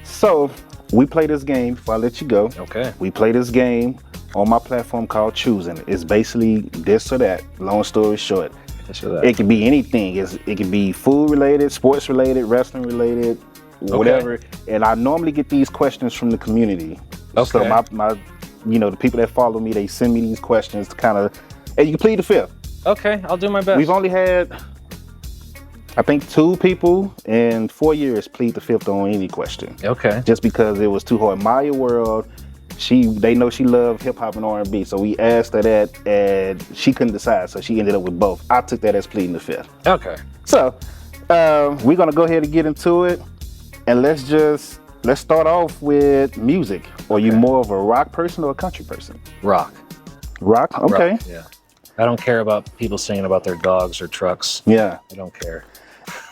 So we play this game before I let you go. Okay. We play this game on my platform called Choosing. It's basically this or that. Long story short. It can be anything. It can be food related, sports related, wrestling related, whatever. And I normally get these questions from the community. Okay. So my the people that follow me, they send me these questions to kind of, hey, you can plead the fifth. Okay, I'll do my best. We've only had, I think, 2 people in 4 years plead the fifth on any question. Okay. Just because it was too hard. Maya World, they know she loved hip hop and R&B, so we asked her that, and she couldn't decide, so she ended up with both. I took that as pleading the fifth. Okay. So we're gonna go ahead and get into it, and let's start off with music. Are you more of a rock person or a country person? Rock. Rock? Okay. Rock, yeah. I don't care about people singing about their dogs or trucks. Yeah. I don't care.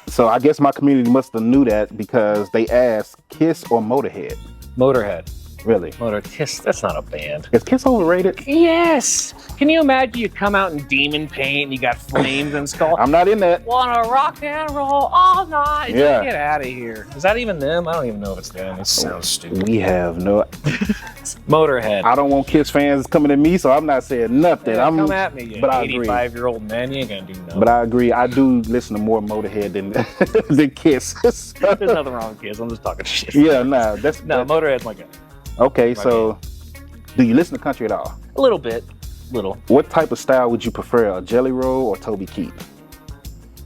So I guess my community must have knew that because they asked Kiss or Motorhead. Motorhead. Really? Kiss, that's not a band. Is Kiss overrated? Yes. Can you imagine you come out in demon paint and you got flames and skull? I'm not in that. Wanna rock and roll all night? Yeah. Get out of here. Is that even them? I don't even know if it's them. It sounds stupid. We have no... Motorhead. I don't want Kiss fans coming at me, so I'm not saying nothing. Yeah, come at me, but I agree. 85-year-old man, you ain't gonna do nothing. But I agree. I do listen to more Motorhead than Kiss. There's nothing wrong with Kiss. I'm just talking shit. Yeah, no. Motorhead's my guy. Okay, so do you listen to country at all? A little bit. Little. What type of style would you prefer, a Jelly Roll or Toby Keith?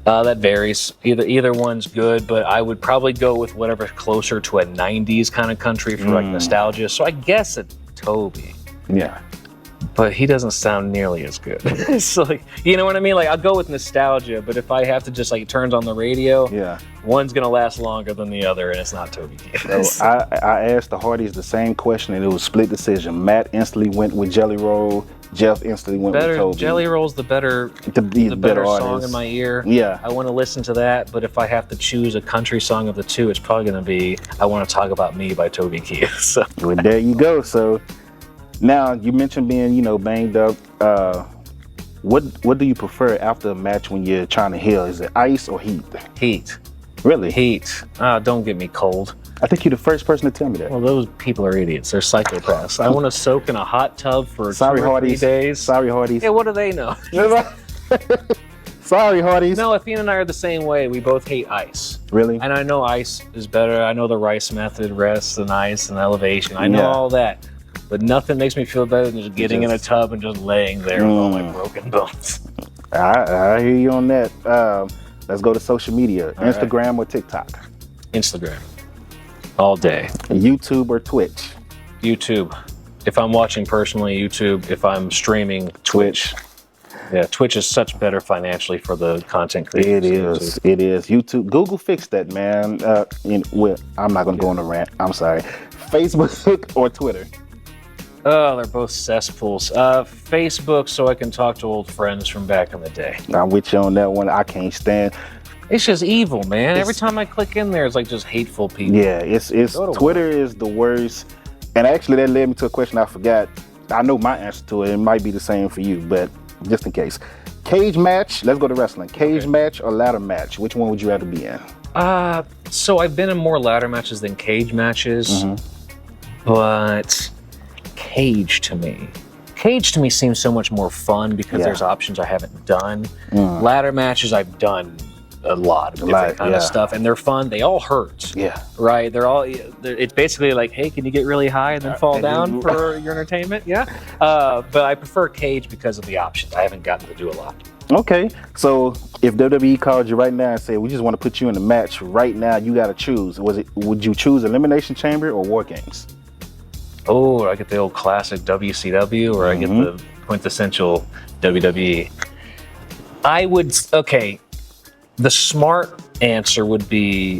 That varies. Either one's good, but I would probably go with whatever's closer to a 90s kind of country for like nostalgia. So I guess it's Toby. Yeah. But he doesn't sound nearly as good. So, like, you know what I mean? Like, I'll go with nostalgia, but if I have to just, like, it turns on the radio, one's going to last longer than the other, and it's not Toby Keith. So I asked the Hardys the same question, and it was split decision. Matt instantly went with Jelly Roll. Jeff instantly went with Toby. Jelly Roll's the better song in my ear. Yeah. I want to listen to that, but if I have to choose a country song of the two, it's probably going to be I Want to Talk About Me by Toby Keith. So. Well, there you go. So now you mentioned being, banged up. What do you prefer after a match when you're trying to heal? Is it ice or heat? Heat. Really? Heat. Don't get me cold. I think you're the first person to tell me that. Well, those people are idiots. They're psychopaths. I want to soak in a hot tub for 2 or 3 days. Sorry, Hardys. Yeah, what do they know? Sorry, Hardys. No, Athena and I are the same way. We both hate ice. Really? And I know ice is better. I know the Rice method, rest and ice and elevation. I know all that. But nothing makes me feel better than just getting in a tub and just laying there with all my broken bones. I hear you on that. Let's go to social media. All Instagram or TikTok? Instagram. All day. YouTube or Twitch? YouTube. If I'm watching personally, YouTube. If I'm streaming, Twitch. Yeah, Twitch is such better financially for the content creators. It is. YouTube, Google fixed that, man. I'm not gonna go on a rant. I'm sorry. Facebook or Twitter? Oh, they're both cesspools. Facebook, so I can talk to old friends from back in the day. I'm with you on that one. I can't stand. It's just evil, man. Every time I click in there, it's like just hateful people. Yeah, it's Twitter is the worst. And actually, that led me to a question I forgot. I know my answer to it. It might be the same for you, but just in case. Cage match. Let's go to wrestling. Cage match or ladder match? Which one would you rather be in? So I've been in more ladder matches than cage matches, but cage to me seems so much more fun because there's options I haven't done. Ladder matches I've done a lot of different kind of stuff, and they're fun. They all hurt. Yeah. Right? It's basically like, hey, can you get really high and then fall down for your entertainment? Yeah. But I prefer cage because of the options. I haven't gotten to do a lot. Okay. So if WWE called you right now and said, we just want to put you in a match right now, you got to choose. Would you choose Elimination Chamber or War Games? Oh, I get the old classic WCW, or I get the quintessential WWE. The smart answer would be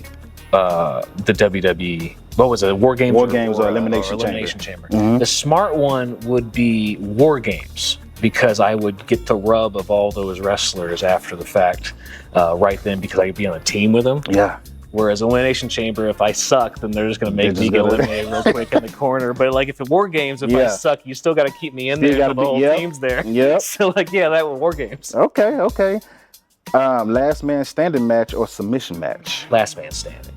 the WWE. What was it? War Games or Elimination Chamber. The smart one would be War Games, because I would get the rub of all those wrestlers after the fact right then, because I could be on a team with them. Yeah. Whereas Elimination Chamber, if I suck, then they're just going to make me get eliminated real quick in the corner. But like if it War Games, if I suck, you still got to keep me in there until the whole team's there. Yep. So that was War Games. Okay. Last man standing match or submission match? Last man standing.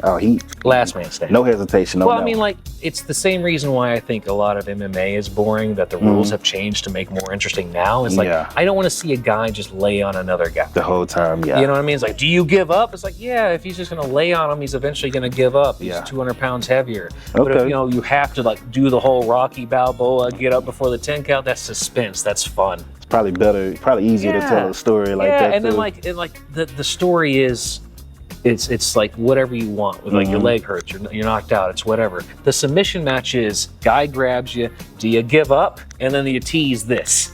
Oh, last man standing. No hesitation. Well, I mean, it's the same reason why I think a lot of MMA is boring, that the rules have changed to make more interesting now. It's I don't want to see a guy just lay on another guy the whole time. Yeah. You know what I mean? It's like, do you give up? It's like, yeah, if he's just going to lay on him, he's eventually going to give up. He's 200 pounds heavier. But if, you have to do the whole Rocky Balboa, get up before the 10 count, that's suspense. That's fun. It's probably easier to tell a story like that. Yeah, and then the story is, it's like whatever you want. Like your leg hurts, you're knocked out, it's whatever. The submission match is, guy grabs you, do you give up? And then you tease this.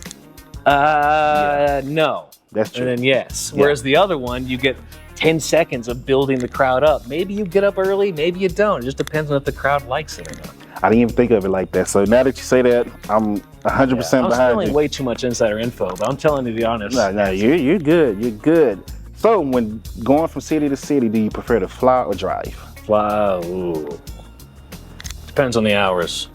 No. That's true. And then yes. Whereas the other one, you get 10 seconds of building the crowd up. Maybe you get up early, maybe you don't. It just depends on if the crowd likes it or not. I didn't even think of it like that. So now that you say that, I'm 100% behind you. I'm spilling way too much insider info, but I'm telling you the honest. No, you're good. You're good. So when going from city to city, do you prefer to fly or drive? Fly. Ooh. Depends on the hours.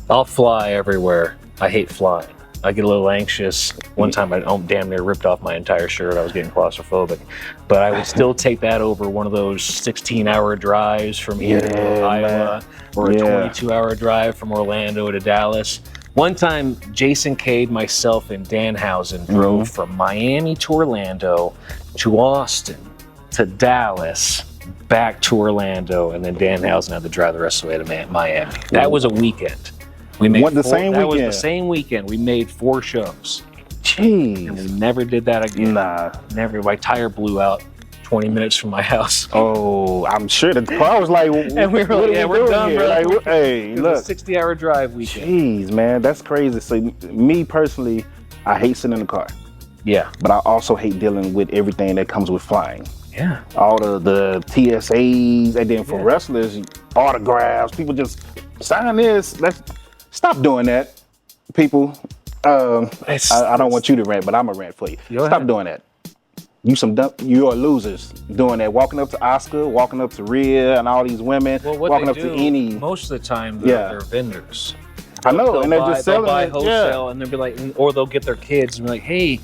I'll fly everywhere. I hate flying. I get a little anxious. One time I damn near ripped off my entire shirt. I was getting claustrophobic. But I would still take that over one of those 16-hour drives from here to Iowa, or a 22-hour drive from Orlando to Dallas. One time, Jason Cade, myself, and Danhausen drove from Miami to Orlando to Austin to Dallas, back to Orlando, and then Danhausen had to drive the rest of the way to Miami. That was a weekend. That was the same weekend. We made 4 shows. Jeez. And we never did that again. Nah. Never. My tire blew out 20 minutes from my house. Oh, I'm sure the car was like, and we were like, we're done, bro. Like, hey, look. It was a 60-hour drive weekend. Jeez, man, that's crazy. So me personally, I hate sitting in the car. Yeah. But I also hate dealing with everything that comes with flying. Yeah. All the TSAs, and then for wrestlers, autographs, people just sign this. Stop doing that, people. I don't want you to rant, but I'm gonna rant for you. Stop doing that. You are losers doing that. Walking up to Oscar, walking up to Rhea, and all these women, walking up to any. Most of the time, they're vendors. I know, and they're just selling. They'll buy wholesale, and they'll be like, or they'll get their kids and be like, hey,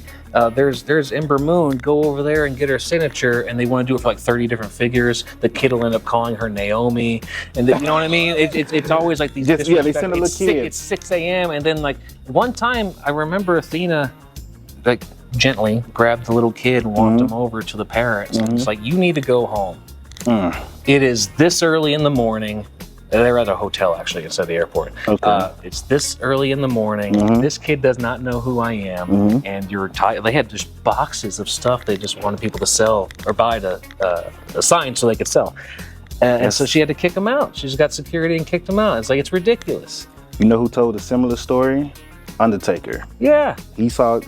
there's Ember Moon, go over there and get her signature, and they want to do it for like 30 different figures. The kid will end up calling her Naomi, and you know what I mean? It's always like these. They send a little kid. It's 6 a.m. and then like one time I remember Athena, like gently grabbed the little kid and walked him over to the parents. And it's like, you need to go home. It is this early in the morning. They're at a hotel, actually, instead of the airport. Okay. It's this early in the morning. This kid does not know who I am, and you're tired. They had just boxes of stuff they just wanted people to sell or buy to sign so they could sell. And so she had to kick him out. She just got security and kicked him out. It's like, it's ridiculous. You know who told a similar story? Undertaker. Yeah. He saw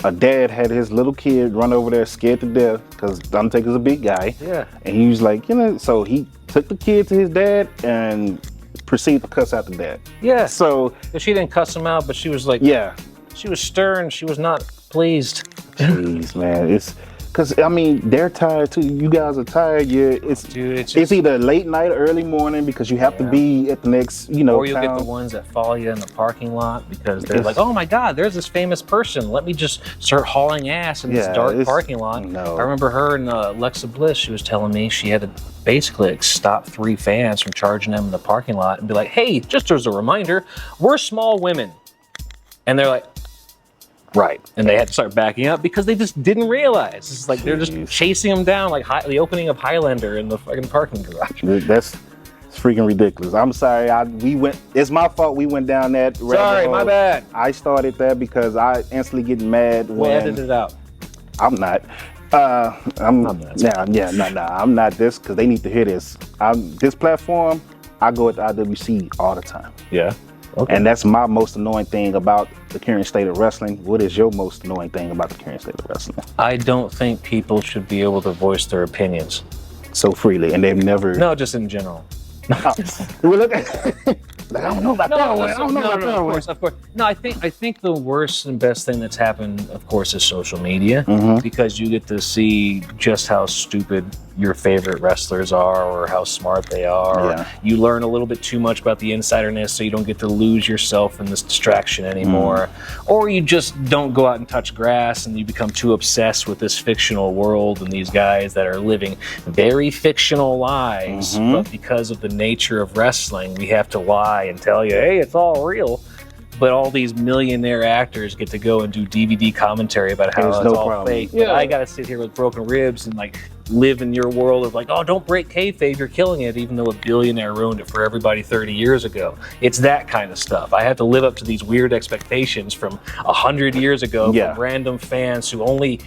a dad had his little kid run over there scared to death because Undertaker's a big guy. Yeah. And he was like, so he took the kid to his dad and proceeded to cuss out the dad. Yeah. So she didn't cuss him out, but she was like, yeah. She was stern. She was not pleased. Jeez, man. It's because they're tired too. You guys are tired. It's either late night or early morning because you have to be at the next, Or you'll get the ones that follow you in the parking lot because they're like, oh my God, there's this famous person. Let me just start hauling ass in this dark parking lot. No. I remember her and Alexa Bliss, she was telling me she had to basically stop 3 fans from charging them in the parking lot and be like, hey, just as a reminder, we're small women. And they're like, right. And they had to start backing up because they just didn't realize. It's like they're just chasing them down like the opening of Highlander in the fucking parking garage. That's freaking ridiculous. I'm sorry. It's my fault we went down that rabbit Sorry, hole. my bad. I started that because I instantly get mad when... We'll edit it out. I'm not. I'm not this because they need to hear this. This platform, I go at the IWC all the time. Yeah. Okay. And that's my most annoying thing about the current state of wrestling. What is your most annoying thing about the current state of wrestling? I don't think people should be able to voice their opinions so freely, and they've never... No, just in general. I don't know about that one. I don't know about that one. Of course. No, I think the worst and best thing that's happened, of course, is social media, because you get to see just how stupid your favorite wrestlers are or how smart they are. Yeah. You learn a little bit too much about the insiderness, so you don't get to lose yourself in this distraction anymore. Or you just don't go out and touch grass and you become too obsessed with this fictional world and these guys that are living very fictional lives. But because of the nature of wrestling, we have to lie and tell you, hey, it's all real. But all these millionaire actors get to go and do DVD commentary about how it's all fake. Yeah. But I got to sit here with broken ribs and like live in your world of like, oh, don't break kayfabe, you're killing it, even though a billionaire ruined it for everybody 30 years ago. It's that kind of stuff. I have to live up to these weird expectations from 100 years ago from random fans who only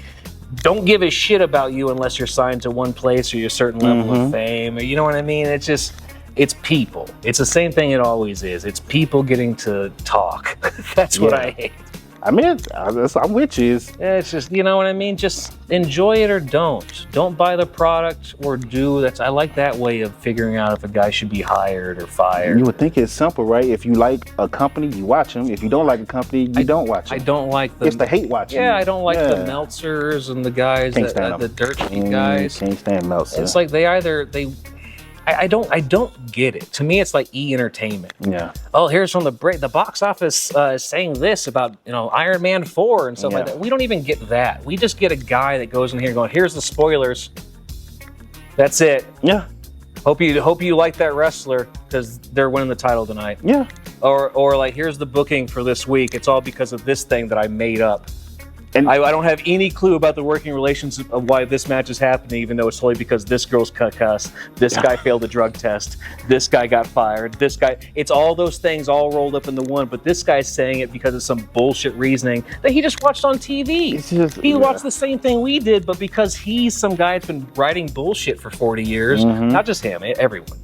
don't give a shit about you unless you're signed to one place or you're a certain level of fame. Or, you know what I mean? It's just... It's people. It's the same thing it always is. It's people getting to talk. That's what I hate. I mean, I'm with you. It's just, you know what I mean? Just enjoy it or don't. Don't buy the product or do that. I like that way of figuring out if a guy should be hired or fired. You would think it's simple, right? If you like a company, you watch them. If you don't like a company, you don't watch them. I don't like It's the hate watching. Yeah, I don't like the Meltzers and the guys, the dirt sheet guys. Can't stand Meltzer. It's like I don't get it. To me, it's like E-entertainment. Yeah. Oh, here's from the box office saying this about Iron Man 4 and stuff like that. We don't even get that. We just get a guy that goes in here going, here's the spoilers. That's it. Yeah. Hope you like that wrestler because they're winning the title tonight. Yeah. Or like, here's the booking for this week. It's all because of this thing that I made up. And I don't have any clue about the working relations of why this match is happening, even though it's solely because this girl's cussed, this guy failed a drug test, this guy got fired, this guy... It's all those things all rolled up into one, but this guy's saying it because of some bullshit reasoning that he just watched on TV. He watched the same thing we did, but because he's some guy that's been writing bullshit for 40 years, not just him, everyone.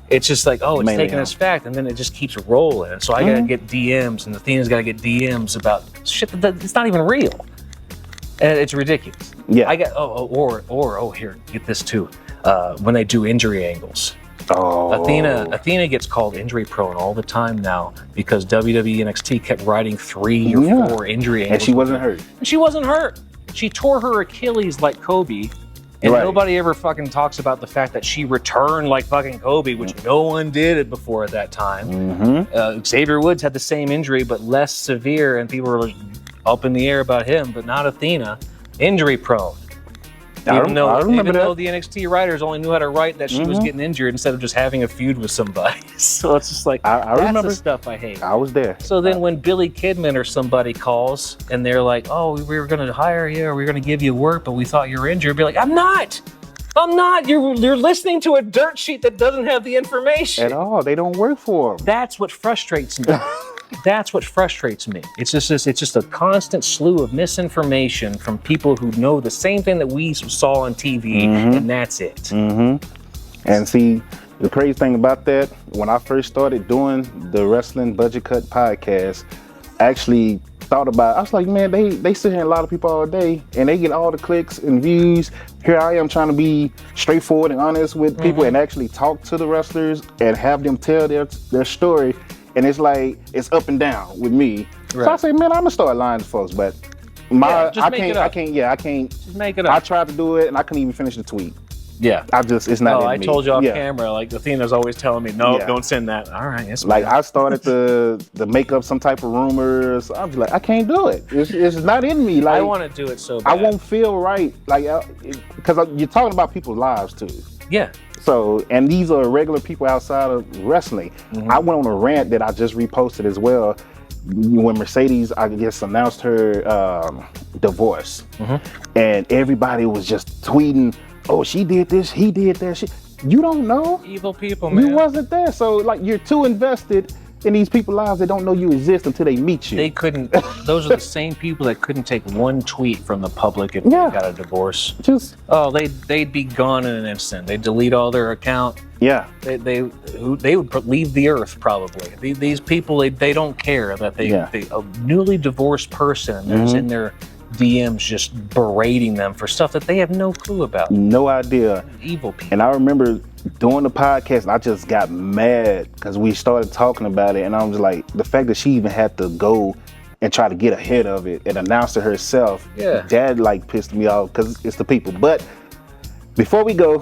It's just like, oh, it's taken as fact, and then it just keeps rolling. And so I gotta get DMs, and Athena's gotta get DMs about shit it's not even real. And it's ridiculous. Yeah. I got here, get this too. When they do injury angles. Oh. Athena gets called injury prone all the time now because WWE NXT kept writing 3 or 4 injury angles. And she wasn't hurt. She wasn't hurt. She tore her Achilles like Kobe. And nobody ever fucking talks about the fact that she returned like fucking Kobe, which no one did it before at that time. Xavier Woods had the same injury, but less severe, and people were like, up in the air about him, but not Athena. Injury prone. Even though the NXT writers only knew how to write that she was getting injured instead of just having a feud with somebody. So it's just like, I remember the stuff I hate. I was there. So then when Billy Kidman or somebody calls and they're like, oh, we were going to hire you or we were going to give you work, but we thought you were injured, be like, I'm not. You're listening to a dirt sheet that doesn't have the information. At all. They don't work for them. That's what frustrates me. That's what frustrates me. It's just a constant slew of misinformation from people who know the same thing that we saw on TV, and that's it. And see, The crazy thing about that, when I first started doing the Wrestling Budget Cut podcast, I actually thought about it. I was like, man, they sit here, a lot of people all day, and they get all the clicks and views. Here I am trying to be straightforward and honest with people and actually talk to the wrestlers and have them tell their story. And it's like, it's up and down with me. Right. So I say, man, I'm gonna start lying to folks, but I can't. Just make it up. I tried to do it and I couldn't even finish the tweet. Yeah. It's not in I me. told you off camera, like Athena's always telling me, no, don't send that. All right, yes. Like I started to make up some type of rumors. I was like, I can't do it. It's not in me. Like I want to do it so bad. I won't feel right. Like, because you're talking about people's lives too. Yeah. So, and these are regular people outside of wrestling. I went on a rant that I just reposted as well. When Mercedes, I guess, announced her divorce, and everybody was just tweeting, oh, she did this, he did that. You don't know. Evil people, man. You wasn't there. So, like, you're too invested in these people's lives that don't know you exist until they meet you. They couldn't, those are the same people that couldn't take one tweet from the public if they got a divorce. They'd be gone in an instant. They'd delete all their account. Yeah. They would leave the earth probably. These people, they don't care that a newly divorced person is in their DMs just berating them for stuff that they have no clue about. No idea. Evil people. And I remember doing the podcast and I just got mad because we started talking about it, and I was like, the fact that she even had to go and try to get ahead of it and announce it herself, that like pissed me off because it's the people. But before we go,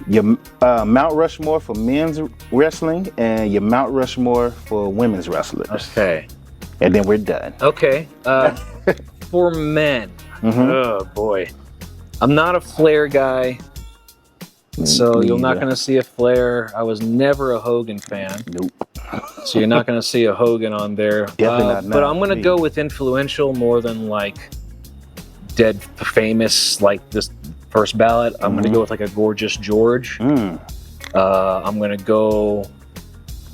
your Mount Rushmore for men's wrestling and your Mount Rushmore for women's wrestlers. Okay. And then we're done. Okay. For men, oh boy, I'm not a Flair guy, so you're not going to see a Flair. I was never a Hogan fan. Nope. So you're not going to see a Hogan on there. Definitely not. But I'm going to go with influential more than like dead famous like this first ballot. I'm going to go with like a Gorgeous George. I'm going to go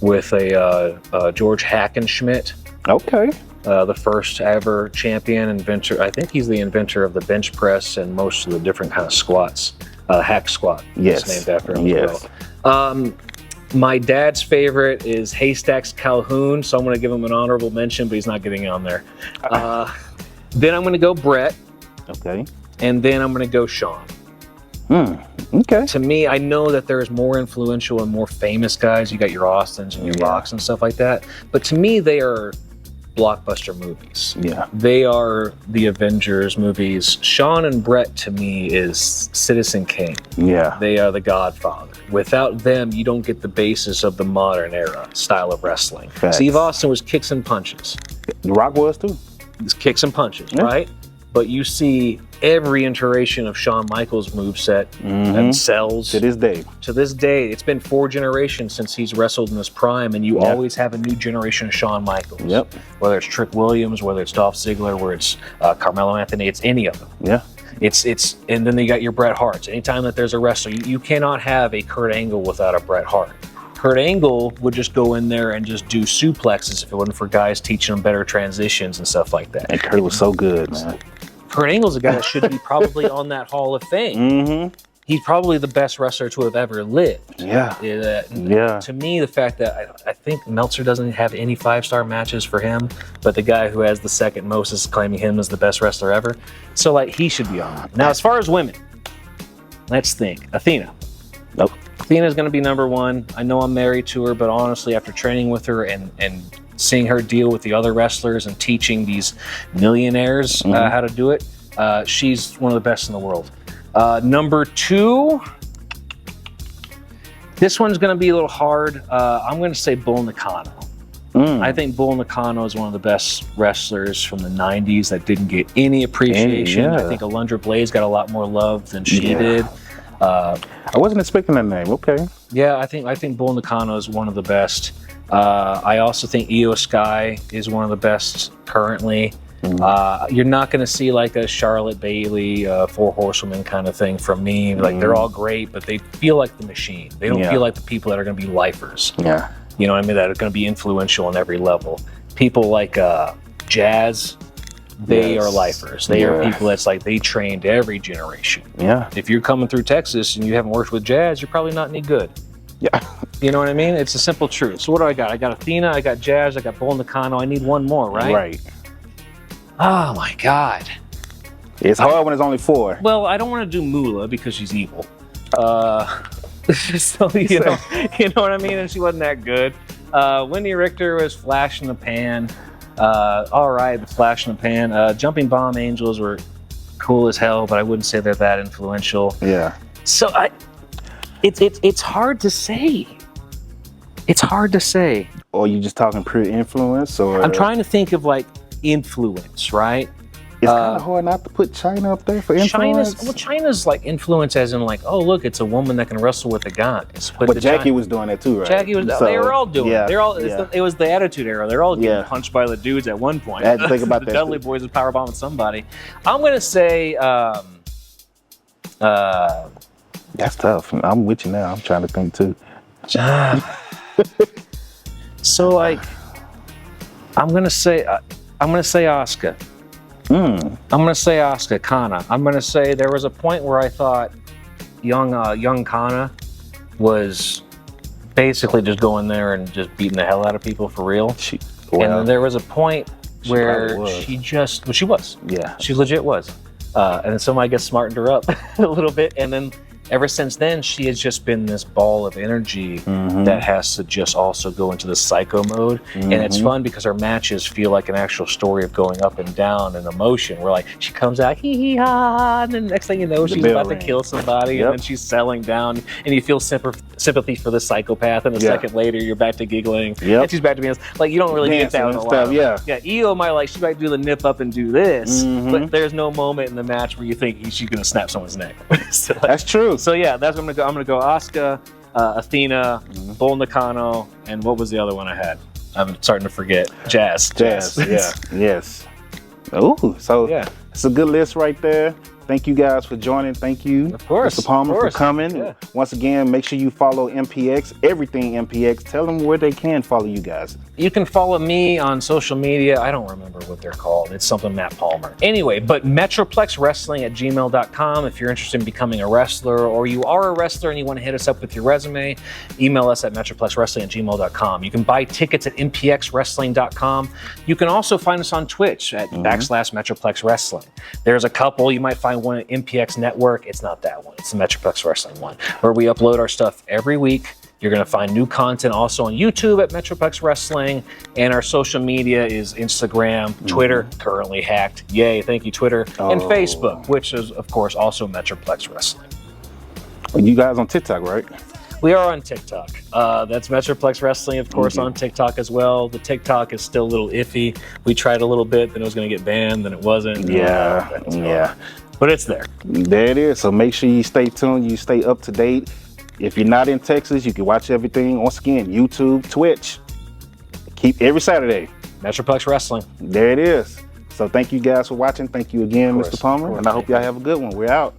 with a George Hackenschmidt. Okay. The first ever champion, inventor. I think he's the inventor of the bench press and most of the different kind of squats. Hack squat. Yes. It's named after him as well. My dad's favorite is Haystacks Calhoun, so I'm going to give him an honorable mention, but he's not getting on there. Then I'm going to go Brett. Okay. And then I'm going to go Sean. Okay. To me, I know that there's more influential and more famous guys. You got your Austins and your Rocks and stuff like that. But to me, they are blockbuster movies. Yeah. They are the Avengers movies. Sean and Brett to me is Citizen Kane. Yeah. They are the Godfather. Without them, you don't get the basis of the modern era style of wrestling. Facts. Steve Austin was kicks and punches. The Rock was too. It's kicks and punches, right? But you see every iteration of Shawn Michaels' moveset and sells. To this day. To this day. It's been 4 generations since he's wrestled in his prime, and you always have a new generation of Shawn Michaels. Yep. Whether it's Trick Williams, whether it's Dolph Ziggler, whether it's Carmelo Anthony, it's any of them. Yeah. And then you got your Bret Harts. Anytime that there's a wrestler, you cannot have a Kurt Angle without a Bret Hart. Kurt Angle would just go in there and just do suplexes if it wasn't for guys teaching him better transitions and stuff like that. And Kurt was so good, man. Kurt Angle's a guy that should be probably on that Hall of Fame. He's probably the best wrestler to have ever lived. Yeah. To me, the fact that I think Meltzer doesn't have any 5-star matches for him, but the guy who has the second most is claiming him as the best wrestler ever. So, like, he should be on. Now, as far as women, let's think. Athena. Nope. Athena's going to be number 1. I know I'm married to her, but honestly, after training with her and seeing her deal with the other wrestlers and teaching these millionaires how to do it, she's one of the best in the world. Number 2, this one's going to be a little hard. I'm going to say Bull Nakano. I think Bull Nakano is one of the best wrestlers from the 90s that didn't get any appreciation. I think Alundra Blaze got a lot more love than she did. I wasn't expecting that name. Okay. Yeah, I think Bull Nakano is one of the best. I also think Io Sky is one of the best currently. You're not going to see like a Charlotte Bailey, 4 Horsewomen kind of thing from me. Like they're all great, but they feel like the machine. They don't feel like the people that are going to be lifers. Yeah. You know what I mean? That are going to be influential on every level. People like Jazz, they are lifers. They are people that's like they trained every generation. Yeah. If you're coming through Texas and you haven't worked with Jazz, you're probably not any good. Yeah. You know what I mean? It's a simple truth. So what do I got? I got Athena, I got Jazz, I got Bull Nakano. I need one more, right? Right. Oh my God. It's hard when it's only 4. Well, I don't want to do Moolah because she's evil. So you know what I mean? And she wasn't that good. Wendy Richter was flash in the pan. All right, the flash in the pan. Jumping Bomb Angels were cool as hell, but I wouldn't say they're that influential. Yeah. So it's hard to say. It's hard to say. Or you just talking pure influence, or I'm trying to think of like influence, right? It's kind of hard not to put China up there for influence. China's like influence as in like, oh look, it's a woman that can wrestle with the guys. But Jackie was doing that too, right? Jackie was. So, they were all doing. Yeah, it. They're all. It was the Attitude Era. They're all getting punched by the dudes at one point. I had to think about the that. Dudley Boys was powerbombing somebody. I'm gonna say. That's tough. I'm with you now. I'm trying to think too. So like, I'm gonna say Asuka. I'm gonna say Asuka Kana. I'm gonna say there was a point where I thought young Kana was basically just going there and just beating the hell out of people for real. And then there was a point where she was. Yeah. She legit was. And then somebody gets smartened her up a little bit, and then ever since then, she has just been this ball of energy that has to just also go into the psycho mode. And it's fun because our matches feel like an actual story of going up and down and emotion. We're like, she comes out, hee hee ha, and then the next thing you know, she's about to kill somebody, and then she's settling down, and you feel sympathy for the psychopath, and a second later, you're back to giggling, and she's back to being like, you don't really get that in a while. Yeah, Io might like, she might do the nip up and do this, but there's no moment in the match where you think she's gonna snap someone's neck. So, like, that's true. So yeah, that's what I'm gonna go. Asuka, Athena, Bull Nakano, and what was the other one I had? I'm starting to forget. Jazz. Yeah. Yes. Ooh. So it's a good list right there. Thank you guys for joining. Thank you, of course, Mr. Palmer, for coming. Yeah. Once again, make sure you follow MPX, everything MPX. Tell them where they can follow you guys. You can follow me on social media. I don't remember what they're called. It's something Matt Palmer. Anyway, but metroplexwrestling@gmail.com if you're interested in becoming a wrestler, or you are a wrestler and you want to hit us up with your resume, email us at metroplexwrestling@gmail.com. You can buy tickets at mpxwrestling.com. You can also find us on Twitch at /Metroplex Wrestling. There's a couple. You might find one at MPX Network. It's not that one. It's the Metroplex Wrestling one, where we upload our stuff every week. You're going to find new content also on YouTube at Metroplex Wrestling, and our social media is Instagram, Twitter, currently hacked. Yay, thank you, Twitter, and Facebook, which is, of course, also Metroplex Wrestling. You guys on TikTok, right? We are on TikTok. That's Metroplex Wrestling, of course, on TikTok as well. The TikTok is still a little iffy. We tried a little bit, then it was going to get banned, then it wasn't. Yeah. But it's there. There it is. So make sure you stay tuned, you stay up to date. If you're not in Texas, you can watch everything, once again, YouTube, Twitch. Keep every Saturday. Metroplex Wrestling. There it is. So thank you guys for watching. Thank you again, Mr. Palmer. And I hope y'all have a good one. We're out.